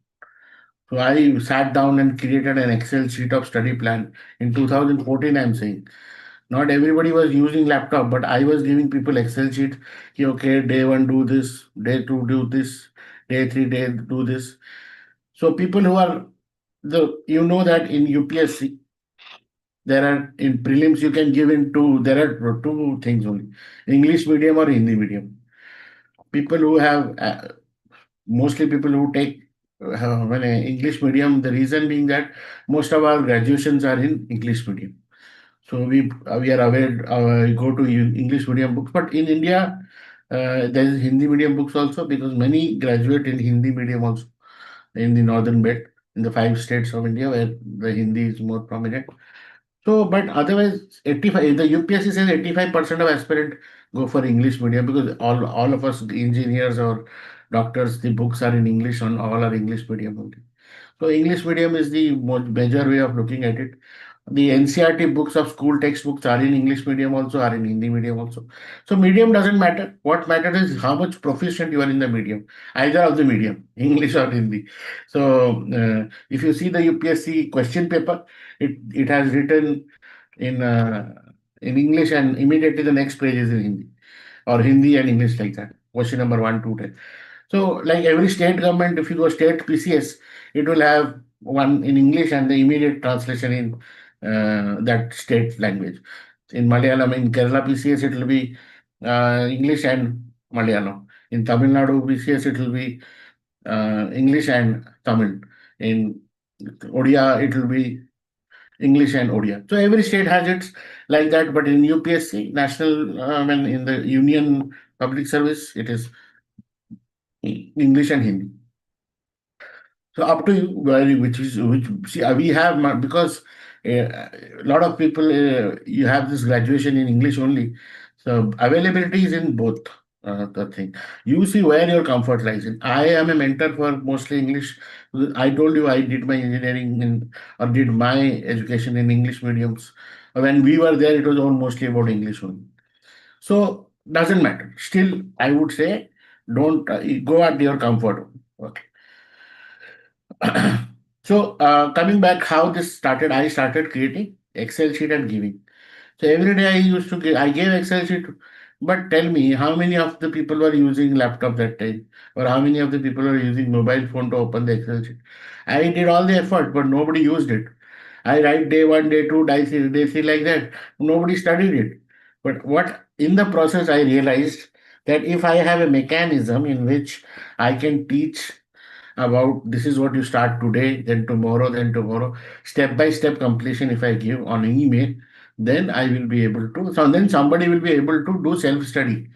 So I sat down and created an Excel sheet of study plan in 2014. I'm saying not everybody was using laptop, but I was giving people Excel sheet. Okay, day one do this, day two do this, day three day do this. So people who are that in UPSC there are in prelims you can give in two. There are two things only: English medium or Hindi medium. people who have mostly people who take when English medium. The reason being that most of our graduations are in English medium. So we are aware go to English medium books, but in India there is Hindi medium books also because many graduate in Hindi medium also in the northern belt in the five states of India where the Hindi is more prominent. So, but otherwise, 85, the UPSC says 85% of aspirant go for English medium because all of us engineers or doctors, the books are in English on all are English medium only. So English medium is the major way of looking at it. The NCRT books of school textbooks are in English medium also, are in Hindi medium also. So medium doesn't matter. What matters is how much proficient you are in the medium, either of the medium, English or Hindi. So if you see the UPSC question paper, it has written in uh, in English and immediately the next page is in Hindi or Hindi and English like that. Question number 1 to 10. So, like every state government, if you go state PCS, it will have one in English and the immediate translation in that state language. In Malayalam, in Kerala PCS, it will be English and Malayalam. In Tamil Nadu PCS, it will be English and Tamil. In Odia, it will be English and Odia. So every state has its like that, but in UPSC, national, and in the Union Public Service, it is English and Hindi. So up to you, which see we have because a lot of people you have this graduation in English only, so availability is in both the thing. You see where your comfort lies in. I am a mentor for mostly English. I told you I did my engineering in or did my education in English mediums. When we were there, it was all mostly about English only. So doesn't matter. Still, I would say don't go at your comfort. Okay. So coming back, how this started, I started creating Excel sheet and giving. So every day I used to give, I gave Excel sheet, but tell me how many of the people were using laptop that time, or how many of the people were using mobile phone to open the Excel sheet. I did all the effort, but nobody used it. I write day one, day two, day three like that. Nobody studied it. But what in the process I realized that if I have a mechanism in which I can teach about this is what you start today, then tomorrow, step by step completion. If I give on email, then I will be able to. So then somebody will be able to do self study,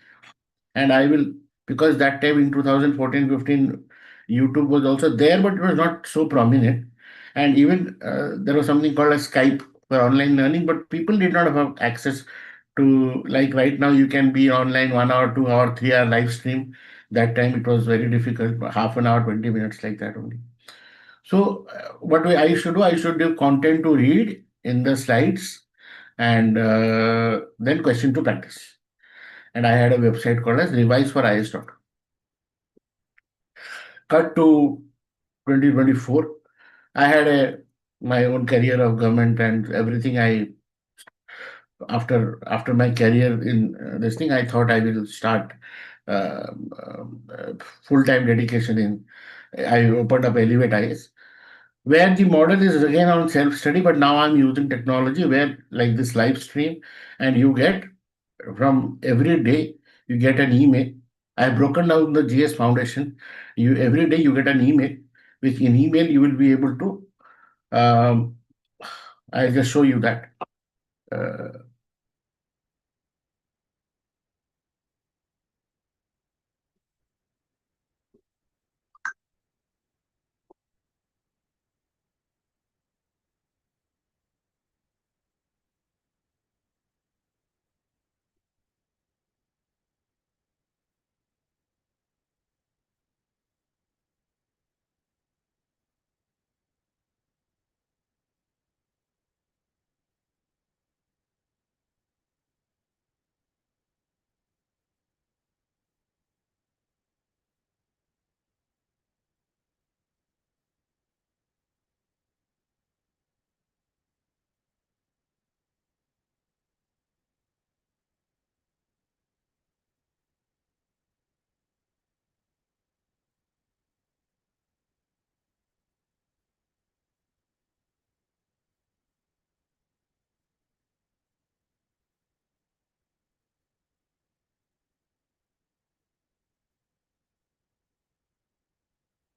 and I will because that time in 2014-15, YouTube was also there, but it was not so prominent, and even there was something called a Skype for online learning, but people did not have access to like right now you can be online 1 hour, 2 hour, 3 hour live stream. That time it was very difficult, half an hour, 20 minutes like that only. So I should do, I should give content to read in the slides and then question to practice. And I had a website called as revise for IAS.com. Cut to 2024. I had my own career of government and everything. After my career in this thing, I thought I will start full time dedication in. I opened up Elevate IAS, where the model is again on self study, but now I'm using technology where like this live stream, and you get from every day you get an email. I've broken down the GS Foundation. You every day you get an email, which in email you will be able to. Um, I'll just show you that. Uh,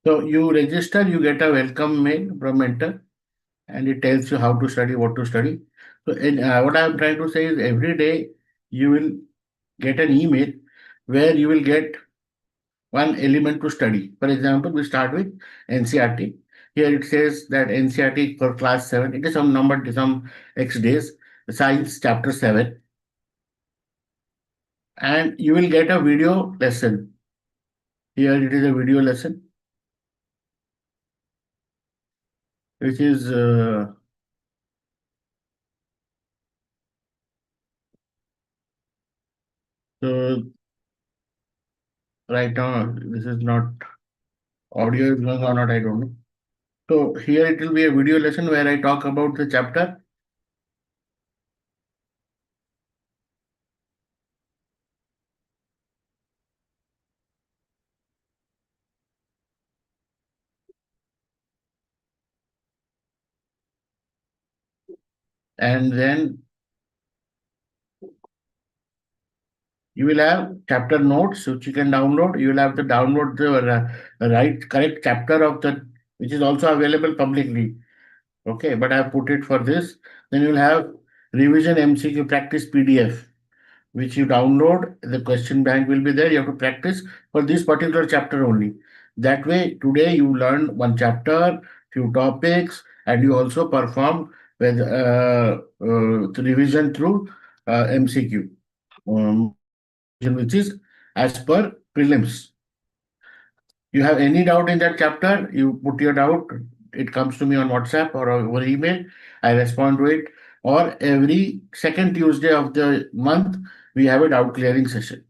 So you register, you get a welcome mail from mentor, and it tells you how to study, what to study. So what I'm trying to say is every day you will get an email where you will get one element to study. For example, we start with NCRT. Here it says that NCRT for class 7, it is some number, some X days, science chapter 7, and you will get a video lesson. Here it is a video lesson, which is so right now, this is not audio is going or not, I don't know. So here it will be a video lesson where I talk about the chapter, and then you will have chapter notes which you can download. You will have to download the right correct chapter of the, which is also available publicly. Okay, but I have put it for this. Then you will have revision MCQ practice PDF, which you download. The question bank will be there. You have to practice for this particular chapter only. That way, today you learn one chapter, few topics, and you also perform with the revision through MCQ, multiple choice question, which is as per prelims. You have any doubt in that chapter, you put your doubt. It comes to me on WhatsApp or over email. I respond to it. Or every second Tuesday of the month, we have a doubt clearing session.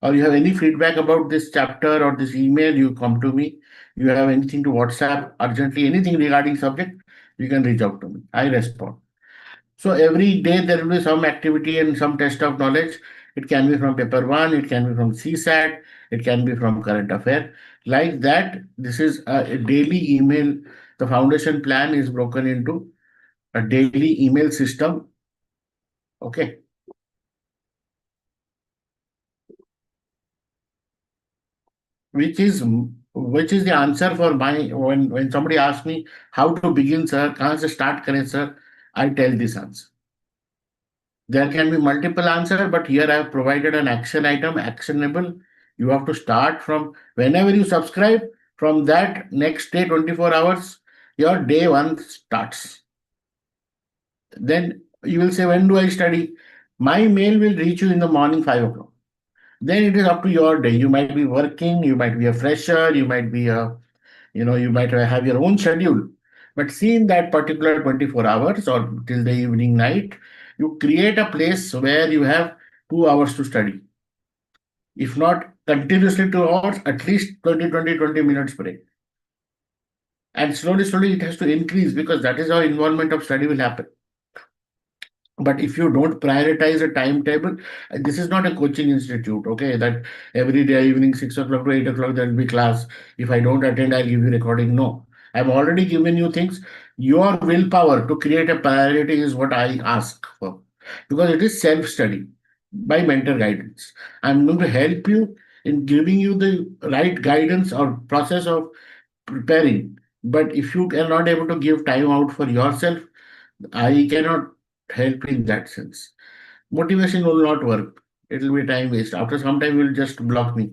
Or you have any feedback about this chapter or this email, you come to me. You have anything to WhatsApp urgently, anything regarding subject, you can reach out to me. I respond. So every day there will be some activity and some test of knowledge. It can be from paper one, it can be from CSAT, it can be from current affair. Like that, this is a daily email. The foundation plan is broken into a daily email system. Okay. Which is which is the answer for my when somebody asks me how to begin, sir, kahan se start kare, sir, I tell this answer. There can be multiple answers, but here I have provided an action item, actionable. You have to start from whenever you subscribe, from that next day, 24 hours, your day one starts. Then you will say, when do I study? My mail will reach you in the morning, 5 o'clock. Then it is up to your day. You might be working, you might be a fresher, you might be a, you might have your own schedule. But see, in that particular 24 hours or till the evening night, you create a place where you have 2 hours to study. If not continuously 2 hours, at least 20 minutes break. And slowly, slowly it has to increase because that is how involvement of study will happen. But if you don't prioritize a timetable, this is not a coaching institute, okay? That every day evening 6 o'clock to 8 o'clock there will be class. If I don't attend, I'll give you recording. No, I've already given you things. Your willpower to create a priority is what I ask for, because it is self-study by mentor guidance. I'm going to help you in giving you the right guidance or process of preparing. But if you are not able to give time out for yourself, I cannot help in that sense. Motivation will not work. It will be time waste. After some time, you will just block me.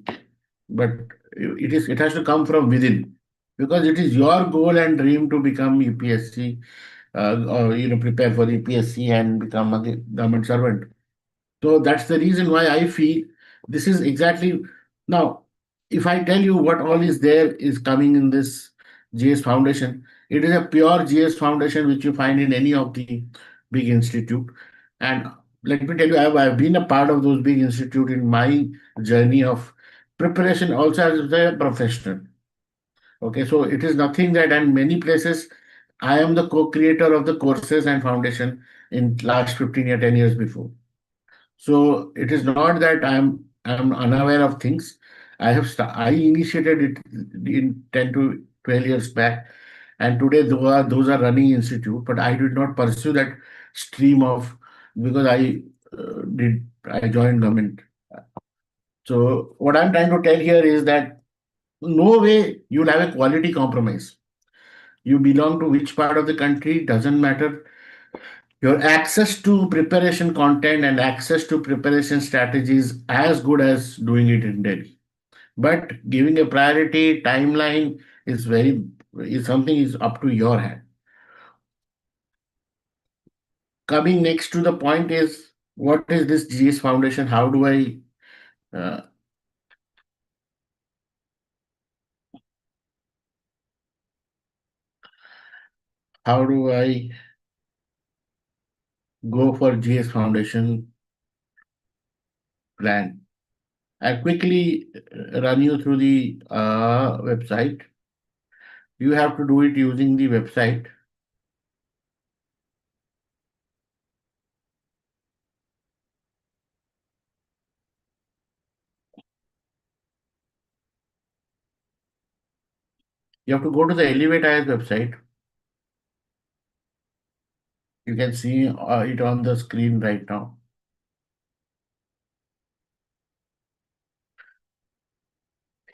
But it has to come from within, because it is your goal and dream to become UPSC, or prepare for UPSC and become a government servant. So that's the reason why I feel this is exactly now. If I tell you what all is there is coming in this GS Foundation, it is a pure GS Foundation which you find in any of the big institute. And let me tell you, I've been a part of those big institute in my journey of preparation, also as a professional. Okay, so it is nothing that, and many places, I am the co-creator of the courses and foundation in last 15 or 10 years before. So it is not that I'm unaware of things. I initiated it in 10 to 12 years back, and today those are running institute. But I did not pursue that stream of, because I joined government. So what I'm trying to tell here is that No way you'll have a quality compromise. You belong to which part of the country doesn't matter. Your access to preparation content and access to preparation strategies as good as doing it in Delhi. But giving a priority timeline is very is something is up to your hand. Coming next to the point is what is this GS Foundation? Uh, how do I go for GS Foundation plan? I'll quickly run you through the website. You have to do it using the website. You have to go to the Elevate IAS website. You can see it on the screen right now.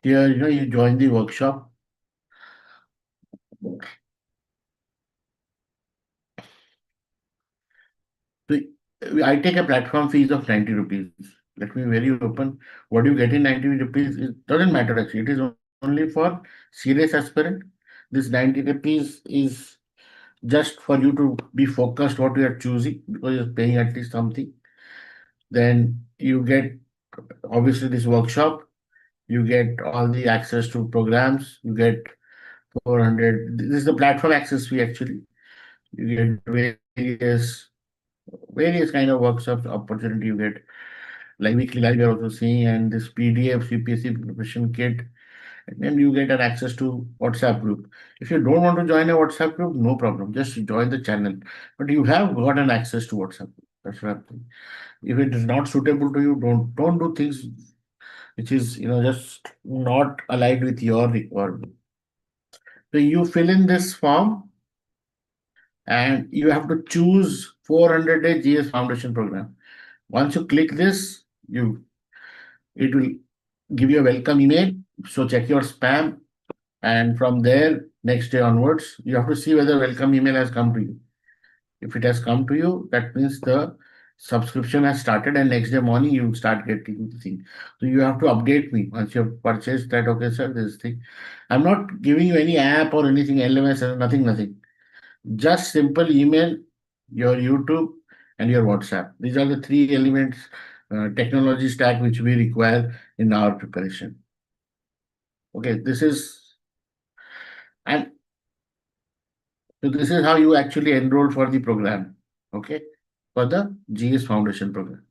Here, you join the workshop. So I take a platform fees of 90 rupees. Let me be very open. What you get in 90 rupees it doesn't matter actually. It is only for serious aspirant. This 90 rupees is just for you to be focused what you are choosing because you're paying at least something. Then you get obviously this workshop. You get all the access to programs. You get 400. This is the platform access fee actually. You get various kind of workshops opportunity you get like weekly live you're also seeing and this PDF UPSC preparation kit and then you get an access to WhatsApp group. If you don't want to join a WhatsApp group, no problem. Just join the channel. But you have got an access to WhatsApp group. That's what I'm saying. If it is not suitable to you, don't do things which is just not aligned with your requirement. So you fill in this form and you have to choose 400-day GS Foundation program. Once you click this, you it will give you a welcome email. So check your spam, and from there, next day onwards, you have to see whether welcome email has come to you. If it has come to you, that means the subscription has started, and next day morning you start getting the thing. So you have to update me once you have purchased that. Okay, sir, this thing. I'm not giving you any app or anything, LMS, nothing, nothing. Just simple email, your YouTube, and your WhatsApp. These are the three elements, technology stack which we require in our preparation. Okay, and this is how you actually enroll for the program. Okay, for the GS Foundation program.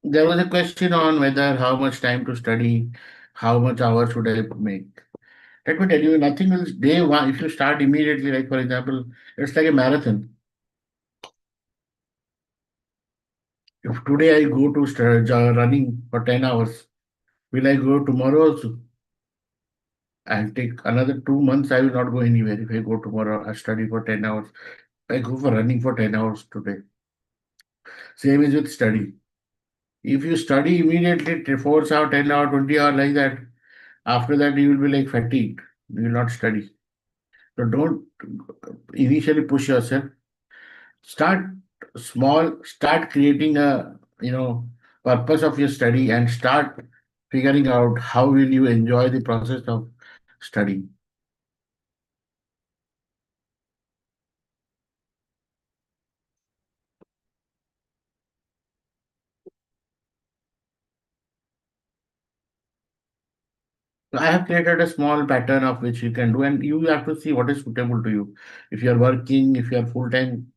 There was a question on whether how much time to study, how much hours should I make. Let me tell you, nothing else. Day one, if you start immediately, like for example, it's like a marathon. If today I go to start running for 10 hours, will I go tomorrow also? I'll take another 2 months. I will not go anywhere. If I go tomorrow, I study for 10 hours. I go for running for 10 hours today. Same is with study. If you study immediately, 4 hours, 10 hours, 20 hours like that, after that you will be like fatigued. You will not study. So don't initially push yourself. Start small, start creating a purpose of your study and start figuring out how will you enjoy the process of studying. So I have created a small pattern of which you can do, and you have to see what is suitable to you. If you are working, if you are full time,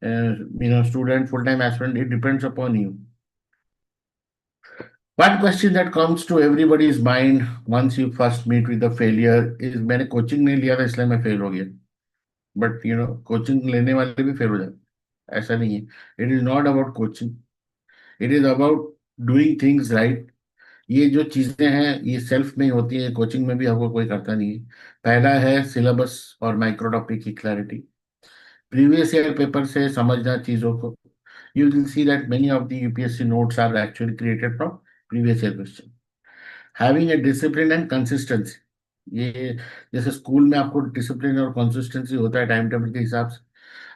student, full time aspirant, it depends upon you. One question that comes to everybody's mind once you first meet with the failure is मैंने coaching नहीं लिया था इसलिए मैं fail हो गया. But coaching लेने वाले भी फेल हो जाते. ऐसा नहीं है. It is not about coaching. It is about doing things right. ये जो चीजें हैं ये सेल्फ में ही होती है, कोचिंग में भी आपको कोई करता नहीं है. पहला है सिलेबस और माइक्रो टॉपिक की क्लैरिटी. प्रीवियस ईयर पेपर से समझना चीजों को. You will see that many of the UPSC notes are actually created from previous year question. Having a discipline and consistency. ये जैसे स्कूल में आपको डिसिप्लिन और कंसिस्टेंसी होता है टाइम टेबल के हिसाब से,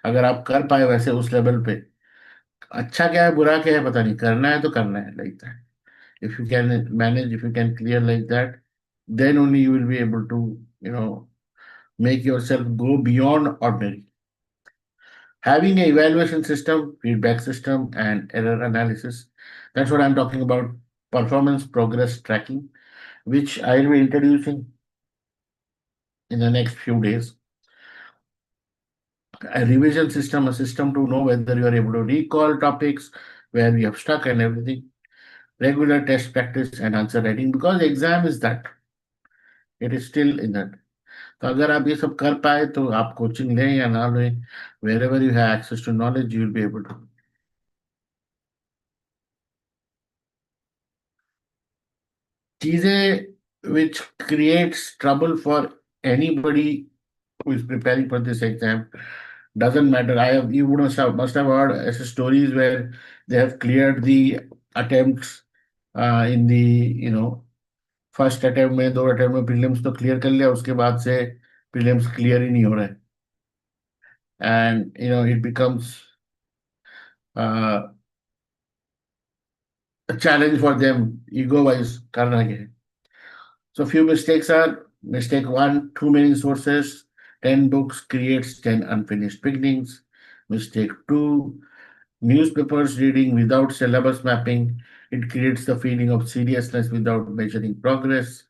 अगर आप कर पाए वैसे उस लेवल पे, अच्छा क्या है बुरा क्या है पता नहीं, करना है तो करना है like that. If you can manage, if you can clear like that, then only you will be able to, you know, make yourself go beyond ordinary. Having a evaluation system, feedback system, and error analysis. That's what I'm talking about. Performance progress tracking, which I'll be introducing in the next few days. A revision system, a system to know whether you are able to recall topics, where we have stuck and everything. Regular test practice and answer writing, because exam is that. It is still in that. तो अगर आप ये सब कर पाए तो आप coaching लें या ना लें, wherever you have access to knowledge you will be able to. चीजें which creates trouble for anybody who is preparing for this exam doesn't matter. You would must have heard stories where they have cleared the attempts in the, you know, first attempt में, दो attempt में prelims तो clear कर लिया, उसके बाद से prelims clear ही नहीं हो रहे. And you know it becomes challenge for them, ego wise, karna ke. So few mistakes are: mistake one, too many sources, 10 books creates 10 unfinished beginnings. Mistake two, newspapers reading without syllabus mapping. It creates the feeling of seriousness without measuring progress.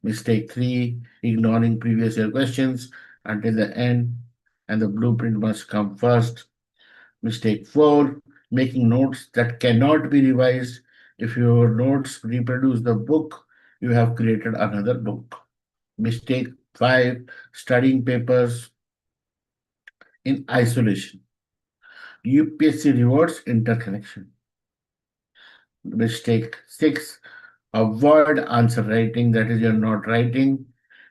Mistake three, ignoring previous year questions until the end, and the blueprint must come first. Mistake four, making notes that cannot be revised. If your notes reproduce the book, you have created another book. Mistake five, studying papers in isolation. UPSC rewards interconnection. Mistake six, avoid answer writing. That is, you're not writing,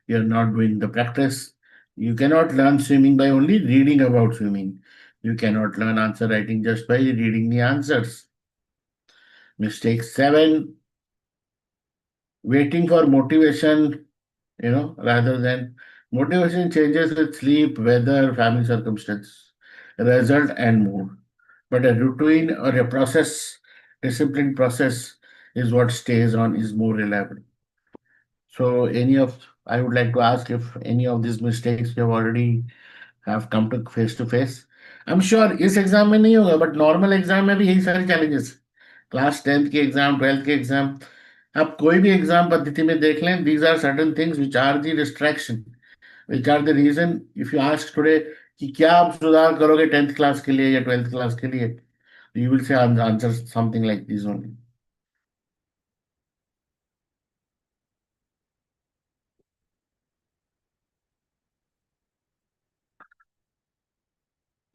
you're not doing the practice. You cannot learn swimming by only reading about swimming. You cannot learn answer writing just by reading the answers. Mistake seven, waiting for motivation, rather than motivation changes with sleep, weather, family circumstance, result, and mood. But a routine or a process, disciplined process is what stays on, is more reliable. So, I would like to ask if any of these mistakes you have already have come to face. I'm sure इस exam में नहीं होगा, but normal exam में भी यही सारे challenges. Class 10th के exam, 12th के एग्जाम, आप कोई भी एग्जाम पद्धति में देख लें, these are certain things which are the distraction, which are the reason. If you ask today कि क्या आप सुधार करोगे 10th क्लास के लिए या 12th क्लास के लिए, you will say answer something like this only.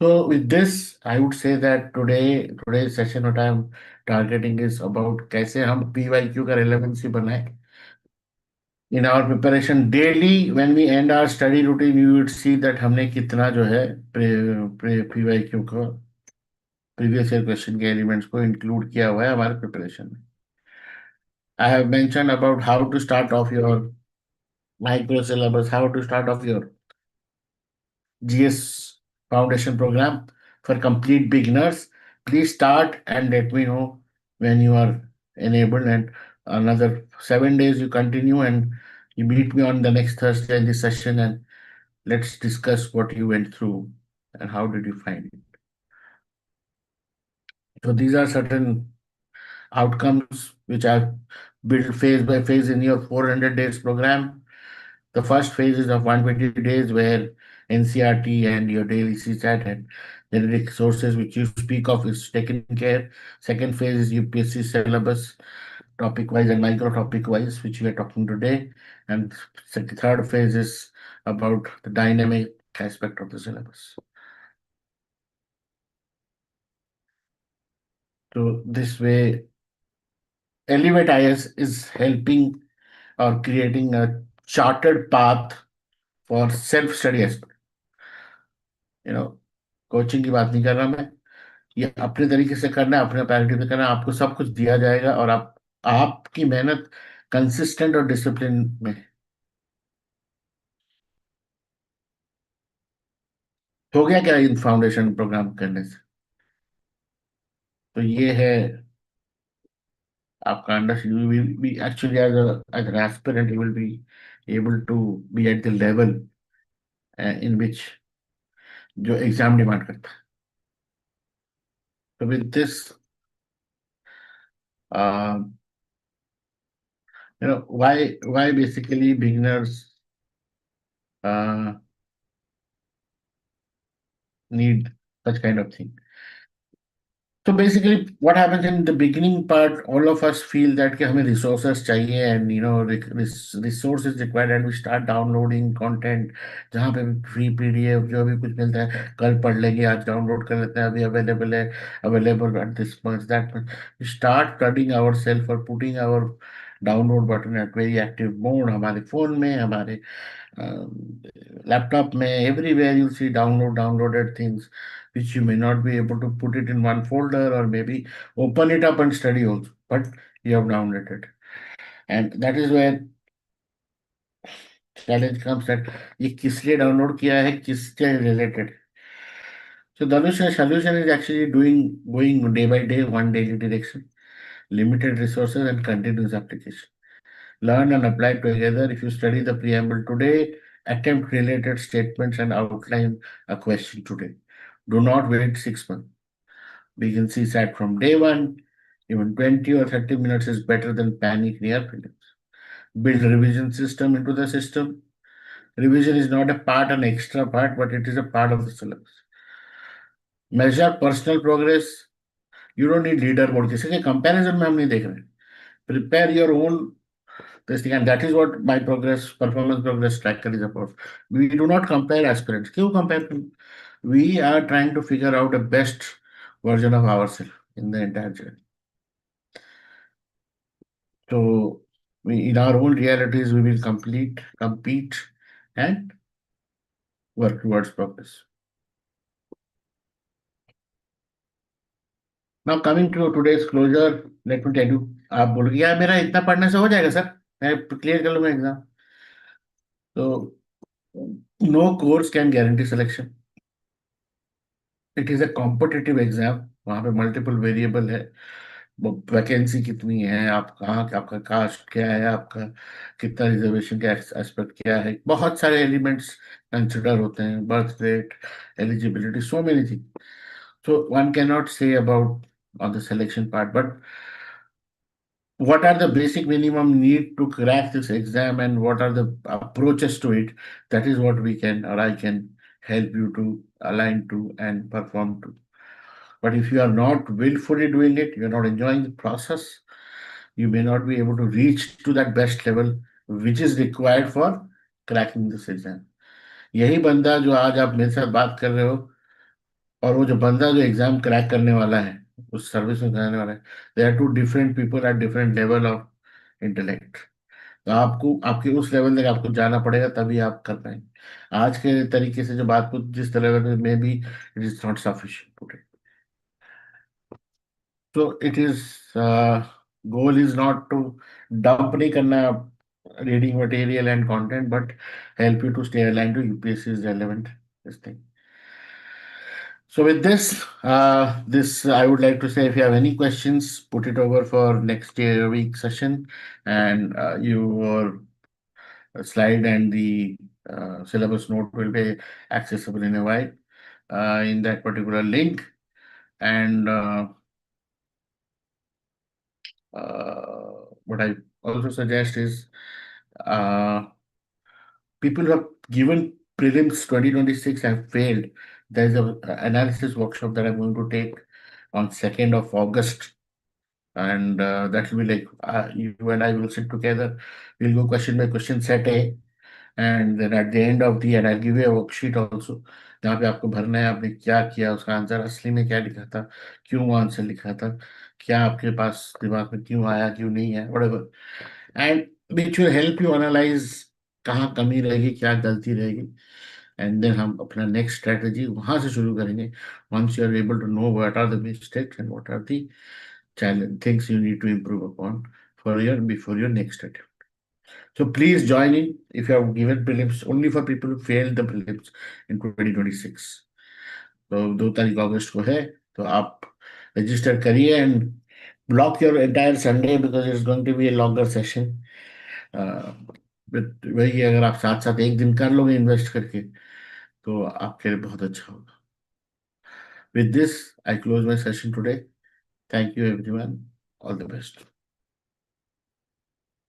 So with this, I would say that today's session what I'm targeting is about कैसे हम PYQ का relevancy बनाए. In our preparation daily, when we end our study routine, you would see that हमने कितना जो है PYQ को, previous year question के elements को include किया हुआ है हमारे preparation में. I have mentioned about how to start off your micro syllabus, how to start off your GS Foundation program for complete beginners. Please start and let me know when you are enabled. And another 7 days you continue and you meet me on the next Thursday in this session and let's discuss what you went through and how did you find it. So these are certain outcomes which I've built phase by phase in your 400 days program. The first phase is of 120 days where NCRT and your daily CSAT and generic sources which you speak of is taken care. Second phase is UPSC syllabus, topic wise and micro topic wise, which we are talking today. And third phase is about the dynamic aspect of the syllabus. So this way, Elevate IAS is helping or creating a chartered path for self-study aspirant. You know, coaching की बात नहीं कर रहा मैं, ये अपने तरीके से करना है, अपने प्रायोरिटी पे करना है, आपको सब कुछ दिया जाएगा और आप आपकी मेहनत कंसिस्टेंट और डिसिप्लिन में हो गया क्या इन फाउंडेशन प्रोग्राम करने से। तो ये है आपका understanding, you will be actually as an aspirant you will be able to be at the level in which जो एग्जाम डिमांड करता है। तो with this why basically beginners uh, need such kind of thing. So basically, what happens in the beginning part, all of us feel that कि हमें resources चाहिए and resources required and we start downloading content जहाँ पे free PDF जो भी कुछ मिलता है कल पढ़ लेंगे, आज डाउनलोड कर लेते हैं, अभी अवेलेबल है, available at this much that much. We start flooding ourselves or putting our download button at very active mode हमारे फोन में, हमारे laptop में, everywhere you see downloaded things which you may not be able to put it in one folder or maybe open it up and study also, but you have downloaded. And that is where challenge comes that ये किस लिए download किया है, किससे related. So the solution is actually going day by day, one daily direction, limited resources and continuous application. Learn and apply together. If you study the preamble today, attempt related statements and outline a question today. Do not wait 6 months. Begin CSAT from day one. Even 20 or 30 minutes is better than panic near prelims. Build revision system into the system. Revision is not a part, an extra part, but it is a part of the syllabus. Measure personal progress. You don't need leaderboard. किसी के comparison में हम नहीं देख रहे हैं. Prepare your own this thing, and that is what my progress, performance progress tracker is about. We do not compare aspirants. क्यों compare them? We are trying to figure out a best version of ourselves in the entire journey. So in our own realities, we will compete, and work towards progress. Now coming to today's closure, let me tell you, आप बोलोगे यार मेरा इतना पढ़ने से हो जाएगा sir, मैं क्लियर कर लूंगा एग्जाम। तो no course can guarantee selection. It is a competitive exam, वहां पे मल्टीपल वेरिएबल है, वैकेंसी कितनी है, आप कहाँ, आपका कास्ट क्या है, आपका कितना रिजर्वेशन का एस्पेक्ट क्या है, बहुत सारे एलिमेंट्स कंसिडर होते हैं, birth rate, eligibility, so many thing. So one can not say about on the selection part, but what are the basic minimum need to crack this exam and what are the approaches to it, that is what we can or I can help you to align to and perform to. But if you are not willfully doing it, you're not enjoying the process, you may not be able to reach to that best level which is required for cracking this exam. यही बंदा जो आज आप मेरे साथ बात कर रहे हो और वो जो बंदा जो एग्जाम क्रैक करने वाला है, उस सर्विस में जाने वाला है, they are two different people at different level of intellect. तो आपको आपके उस लेवल तक आपको जाना पड़ेगा तभी आप कर पाएंगे। आज के तरीके से जो बात को जिस तरह में भी it is not sufficient. So it is goal is not to dump नहीं करना reading material and content, but help you to stay aligned to UPSC's relevant this thing. So with this I would like to say if you have any questions, put it over for next year week session, and your slide and the syllabus note will be accessible in a while in that particular link, and what I also suggest is uh, people who have given prelims 2026 have failed. There's a analysis workshop that I'm going to take on 2nd of August, and that will be like you and I will sit together. We'll go question by question set A, and then at the end of the year I give you a worksheet also, जहाँ पे आपको भरना है आपने क्या किया, उसका answer असली में क्या लिखा था, क्यों वो आंसर लिखा था, क्या आपके पास दिमाग में क्यों आया, क्यों नहीं है, whatever, and which will help you analyse कहाँ कमी रहेगी, क्या गलती रहेगी, एंड देन हम अपना नेक्स्ट स्ट्रेटेजी वहां से शुरू करेंगे। Once you are able to know what are the mistakes and what are the challenge things you need to improve upon for your before your next attempt. So please join in if you have given prelims, only for people who failed the prelims in 2026. तो 2 तारीख अगस्त को है, तो आप register करिए and block your entire Sunday because it's going to be a longer session. वही अगर आप साथ साथ एक दिन कर लोगे इन्वेस्ट करके तो आपके लिए बहुत अच्छा होगा। With this, I close my session today. Thank you, everyone. All the best.